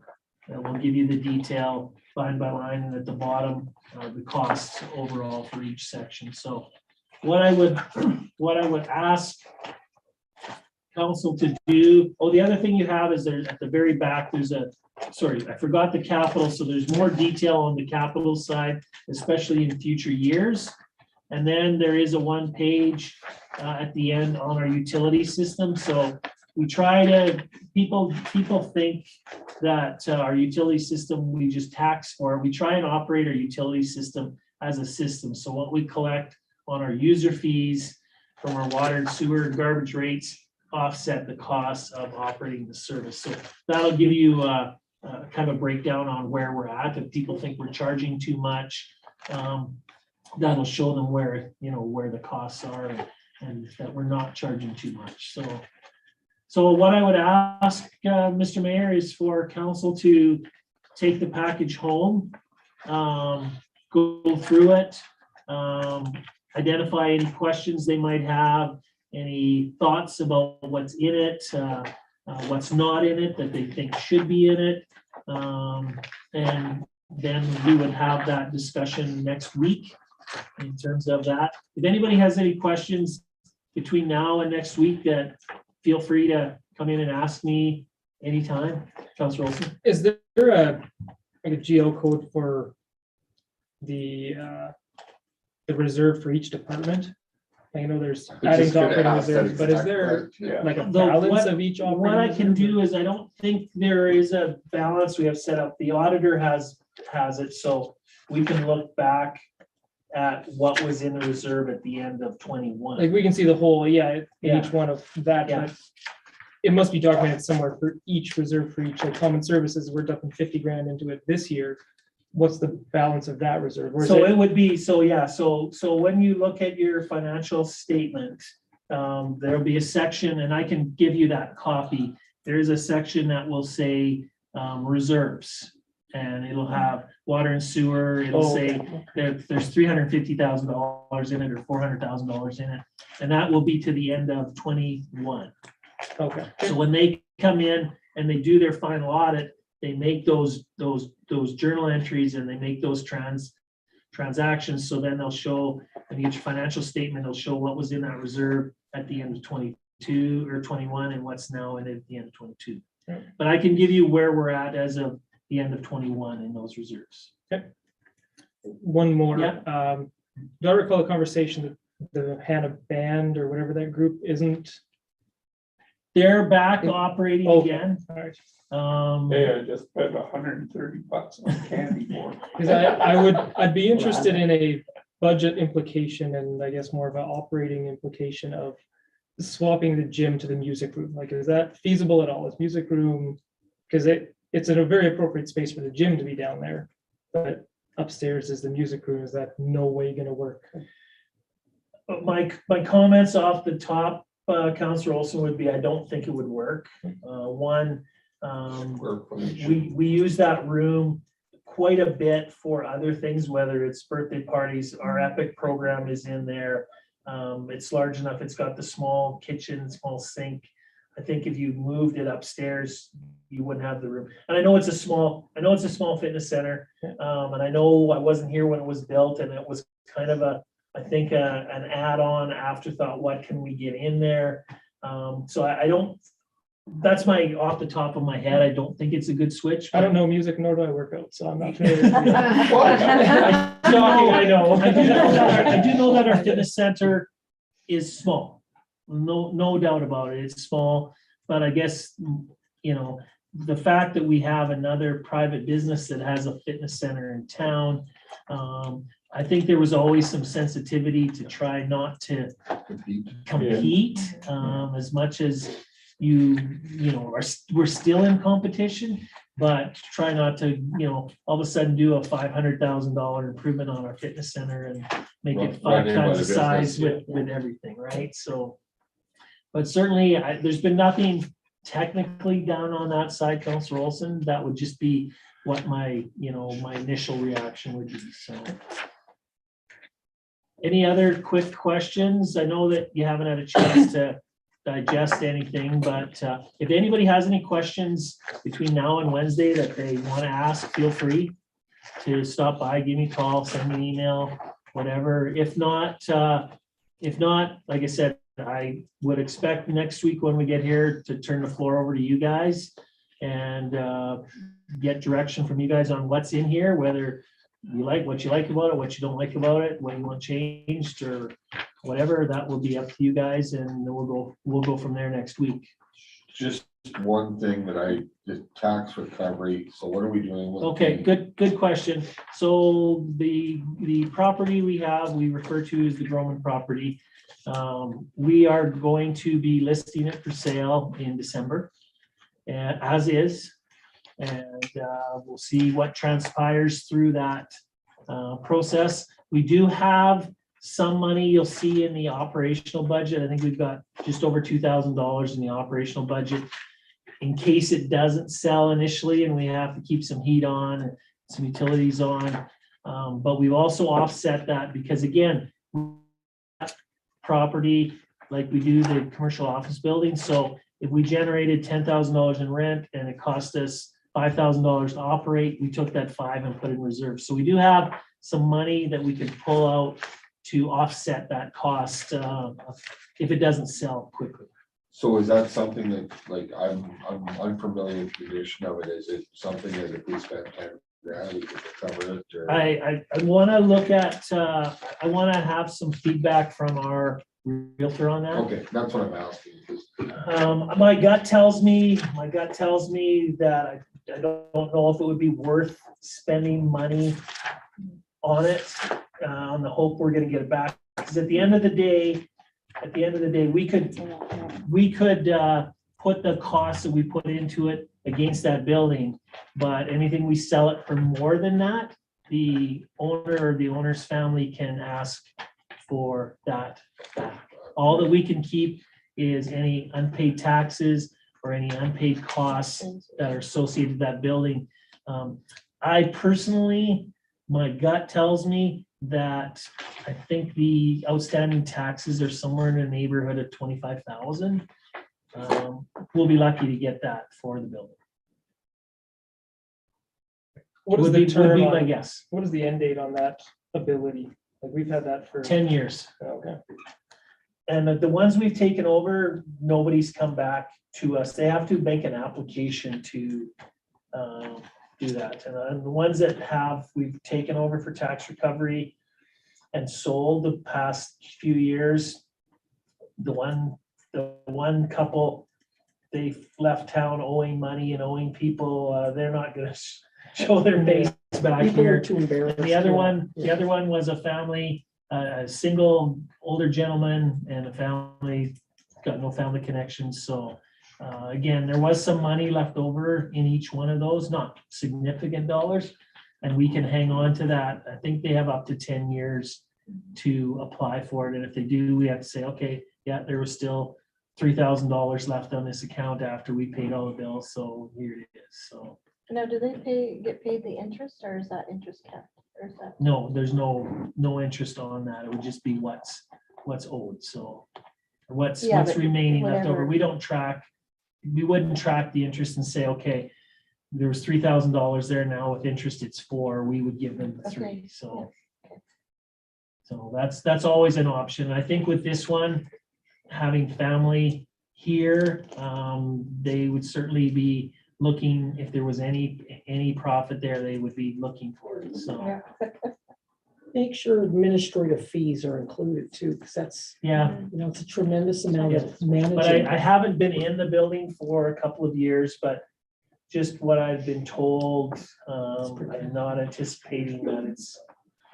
That will give you the detail line by line, and at the bottom, the costs overall for each section. So what I would ask council to do, the other thing you have is there's at the very back, there's sorry, I forgot the capital. So there's more detail on the capital side, especially in future years. And then there is a 1-page at the end on our utility system. So we try to, people think that our utility system, we just tax for. We try and operate our utility system as a system. So what we collect on our user fees from our water and sewer and garbage rates offset the costs of operating the service. So that'll give you kind of a breakdown on where we're at. If people think we're charging too much, that'll show them where, where the costs are and that we're not charging too much. So what I would ask, Mr. Mayor, is for council to take the package home, go through it, identify any questions they might have, any thoughts about what's in it, what's not in it that they think should be in it. And then we would have that discussion next week in terms of that. If anybody has any questions between now and next week, that feel free to come in and ask me anytime. Councilor Olson. Is there a GL code for the reserve for each department? I know there's adding to operating reserves, but is there like a balance of each operating? What I can reserve? do is, I don't think there is a balance we have set up. The auditor has it, so we can look back at what was in the reserve at the end of 21. Like we can see the whole, in Yeah. each one of that, Yeah. but it must be documented somewhere for each reserve for each, like common services, we're dumping 50 grand into it this year. What's the balance of that reserve? Or is So it- it would be, so when you look at your financial statement, there'll be a section, and I can give you that copy. There's a section that will say reserves, and it'll have water and sewer. It'll Oh, say okay. there's $350,000 in it or $400,000 in it, and that will be to the end of 21. Okay, So when they come in and they do their final audit, they make those journal entries and they make those transactions. So then they'll show, in each financial statement, they'll show what was in that reserve at the end of 22 or 21 and what's now in at the end of 22. Yeah. But I can give you where we're at as of the end of 21 in those reserves. one more. Yeah. Do I recall a conversation that the Hanna band or whatever that group isn't? They're back operating Okay. again. All right. Yeah, I just spent $130 on candy for it. Because I'd be interested in a budget implication and I guess more of an operating implication of swapping the gym to the music room. Like, is that feasible at all? Is music room, because it's in a very appropriate space for the gym to be down there, but upstairs is the music room. Is that no way gonna work? But my comments off the top, Counselor Olson, would be, I don't think it would work. One, Square footage. we use that room quite a bit for other things, whether it's birthday parties. Our Epic program is in there. It's large enough. It's got the small kitchen, small sink. I think if you moved it upstairs, you wouldn't have the room. And I know it's a small fitness center. And I know I wasn't here when it was built, and it was kind of I think an add-on afterthought. What can we get in there? So I don't, that's my, off the top of my head, I don't think it's a good switch. I don't know music, nor do I work out, so I'm not familiar. I know. I do know that our fitness center is small. No doubt about it. It's small, but I guess, the fact that we have another private business that has a fitness center in town, I think there was always some sensitivity to try not to compete as much as we're still in competition, but try not to, all of a sudden do a $500,000 improvement on our fitness center and make it Run 5 in by times the the size business, with everything, right? So, but certainly, there's been nothing technically done on that side, Councilor Olson. That would just be what my initial reaction would be, so. Any other quick questions? I know that you haven't had a chance to digest anything, but if anybody has any questions between now and Wednesday that they want to ask, feel free to stop by, give me a call, send me an email, whatever. If not, like I said, I would expect next week when we get here to turn the floor over to you guys and get direction from you guys on what's in here, whether you like what you like about it, what you don't like about it, what you want changed or whatever. That will be up to you guys, and then we'll go from there next week. Just one thing the tax recovery, so what are we doing with? Okay, good question. So the property we have, we refer to as the Groman property. We are going to be listing it for sale in December, as is. And we'll see what transpires through that process. We do have some money you'll see in the operational budget. I think we've got just over $2,000 in the operational budget in case it doesn't sell initially and we have to keep some heat on and some utilities on. But we've also offset that because, again, property like we do the commercial office building. So if we generated $10,000 in rent and it cost us $5,000 to operate, we took that $5,000 and put it in reserve. So we do have some money that we can pull out to offset that cost if it doesn't sell quickly. So is that something that, like, I'm unfamiliar with the condition of it. Is it something that if we spend 10 grand, we could cover it? Or? I want to look at, I want to have some feedback from our realtor on that. Okay, that's what I'm asking. My gut tells me that I don't know if it would be worth spending money on it. on the hope we're gonna get it back. Because at the end of the day, we could put the costs that we put into it against that building. But anything we sell it for more than that, the owner or the owner's family can ask for that back. All that we can keep is any unpaid taxes or any unpaid costs that are associated with that building. I personally, my gut tells me that I think the outstanding taxes are somewhere in the neighborhood of 25,000. We'll be lucky to get that for the building. What is Would the be term my on, guess. what is the end date on that ability? Like, we've had that for. 10 years. Okay. And the ones we've taken over, nobody's come back to us. They have to make an application to do that. And the ones that have, we've taken over for tax recovery and sold the past few years. The one couple, they left town owing money and owing people. They're not gonna show their face back People are here. too embarrassed. And the other one was a family, a single older gentleman and a family, got no family connections, so. Again, there was some money left over in each one of those, not significant dollars, and we can hang on to that. I think they have up to 10 years to apply for it, and if they do, we have to say, okay, yeah, there was still $3,000 left on this account after we paid all the bills, so here it is, so. Now, do they get paid the interest, or is that interest capped? Or is that? No, there's no interest on that. It would just be what's owed, so. What's Yeah, but remaining left over. whatever. We wouldn't track the interest and say, okay, there was $3,000 there, now with interest it's 4, we would give them the 3, Okay, so. yeah, okay. So that's always an option. I think with this one, having family here, they would certainly be looking, if there was any profit there, they would be looking for it, so. Yeah. Make sure administrative fees are included too, because that's, Yeah, it's a tremendous amount of but managing. I haven't been in the building for a couple of years, but just what I've been told, I'm not anticipating that it's,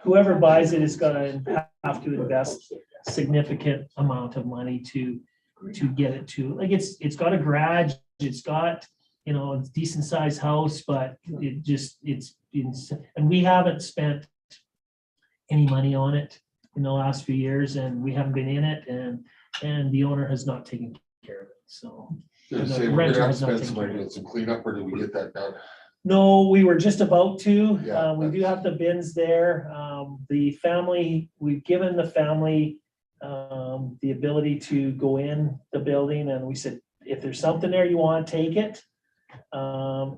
whoever buys it is gonna have to invest significant amount of money to get it to, like, it's got a garage, it's got, a decent sized house, but and we haven't spent any money on it in the last few years, and we haven't been in it, and the owner has not taken care of it, so. Gonna The say, we're renter gonna have to has not spend taken some care money of on some cleanup, or did we get that done? No, we were just about to. Yeah, We do have the bins there. The family, we've given the family the ability to go in the building, and we said, if there's something there you want, take it.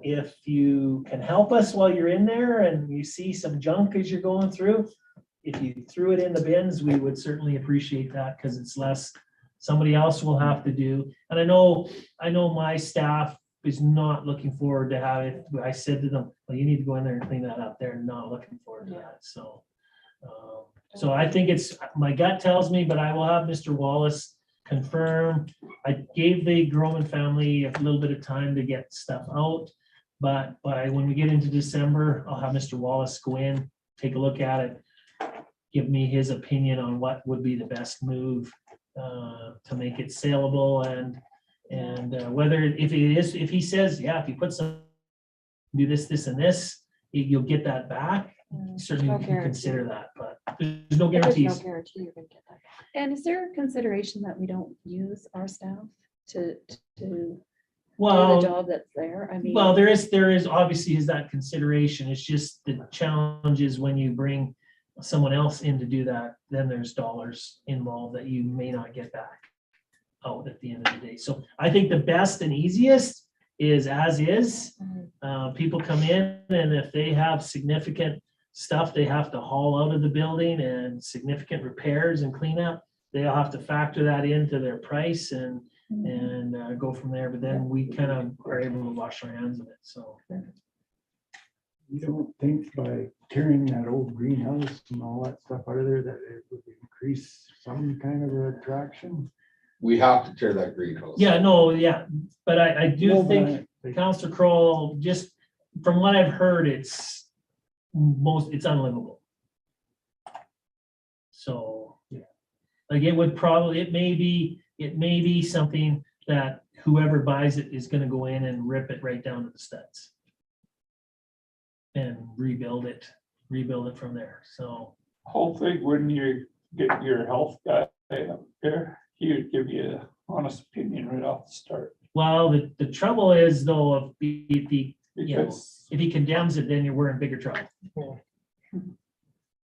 If you can help us while you're in there and you see some junk as you're going through, if you threw it in the bins, we would certainly appreciate that, because it's less somebody else will have to do. And I know my staff is not looking forward to have it. I said to them, well, you need to go in there and clean that up. They're not looking forward to that, so. So I think my gut tells me, but I will have Mr. Wallace confirm. I gave the Groman family a little bit of time to get stuff out, but when we get into December, I'll have Mr. Wallace go in, take a look at it, give me his opinion on what would be the best move to make it saleable, and whether, if he says, yeah, if you put some, do this and this, you'll get that back. Certainly No we can guarantee. consider that, but there's no But there's no guarantees. guarantee you're gonna get that. And is there a consideration that we don't use our staff to do the Well, job that's there? I mean. well, there is obviously is that consideration. It's just the challenge is when you bring someone else in to do that, then there's dollars involved that you may not get back out at the end of the day. So I think the best and easiest is as is. People come in, and if they have significant stuff they have to haul out of the building and significant repairs and cleanup, they'll have to factor that into their price and go from there. But then we kind of are able to wash our hands of it, so. You don't think by tearing that old greenhouse and all that stuff out of there that it would increase some kind of attraction? We have to tear that greenhouse. Yeah, no, yeah, but I do No, but think I- Counselor Kroll, just from what I've heard, it's unlivable. So, like it would probably, it may be something that whoever buys it is gonna go in and rip it right down to the studs. And rebuild it from there, so. Whole thing, when you get your health guy up there, he would give you an honest opinion right off the start. Well, the trouble is though, if he, you know, Because, if he condemns it, then we're in bigger trouble.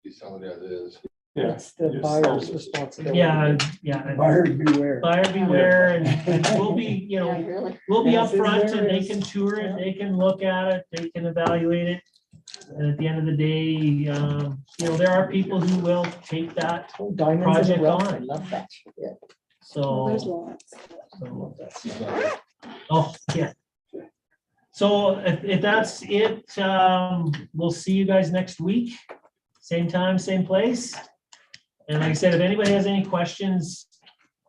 You sell it as is. yeah. It's the just buyer's sold it. responsibility. Yeah, yeah. and Buyer beware. Buyer beware, and we'll be, you know, Yeah, really. we'll be Yes, upfront there and they is. can tour it, they can look at it, they can evaluate it. And at the end of the day, you know, there are people who will take that, Oh, diamonds in project the rough, on. I love that. Yeah. Well, there's so. lots. I so- love that. Oh, yeah. So if that's it, we'll see you guys next week. Same time, same place. And like I said, if anybody has any questions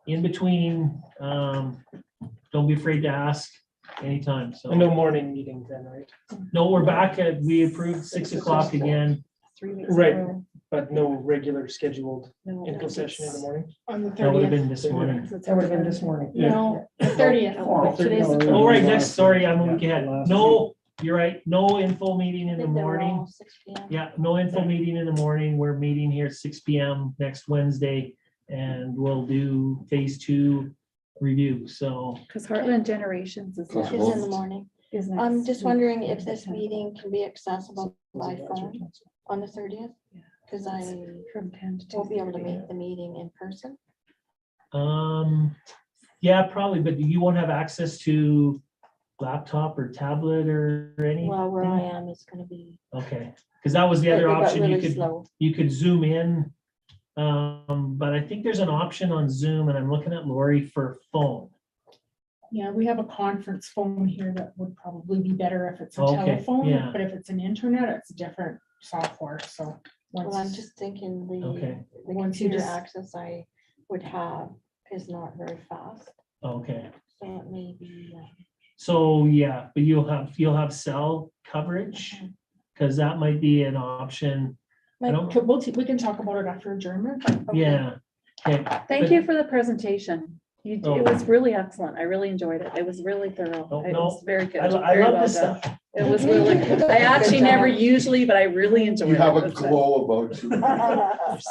in between, don't be afraid to ask anytime. So, And no morning meetings then, right? no, we're back at, we approved 6 o'clock again. 3 weeks. in a Right. row. But no regular scheduled No, info session in the morning? On the That would have 30th. been this morning. So it's That would have been this morning. Yeah. The 30th. Oh, Today's the Oh, right, 20th. next, sorry, I'm a week ahead. Last No, you're right, no info meeting I in the think they were morning. all 6 p.m. Yeah, no info meeting in the morning. We're meeting here at 6 PM next Wednesday. And we'll do phase 2 review, so. Because Heartland Generations is Close next. It's in the morning. is I'm next just week. wondering if this meeting can be accessible by phone on the 30th? Because I From 10 to 2. won't be able to make the meeting in person. Yeah, probably, but you won't have access to laptop or tablet or anything? Well, where I am is gonna be. Okay, because that was the other it got option. You really could, slow. you could zoom in. But I think there's an option on Zoom and I'm looking at Lori for phone. Yeah, we have a conference phone here that would probably be better if it's a Okay, telephone, yeah. but if it's an internet, it's different software, so. Well, I'm once- just thinking Okay. the Once you computer just- access I would have is not very fast, Okay, so it may be. so yeah, but you'll have cell coverage, because that might be an option. I don't, We can talk about it after adjournment. but- yeah. Okay, Thank but- you for the presentation. It Oh. was really excellent. I really enjoyed it. It was really thorough. Oh, It no. was very good. I Very love well this done. stuff. It was really, I actually Good never job. usually, but I really enjoyed it. You have a It was glow about you.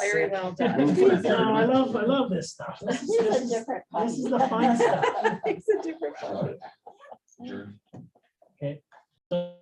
Very well done. No, I love this stuff. This is, It's a this is, different this is party. the fun stuff. It's a different. Sure. So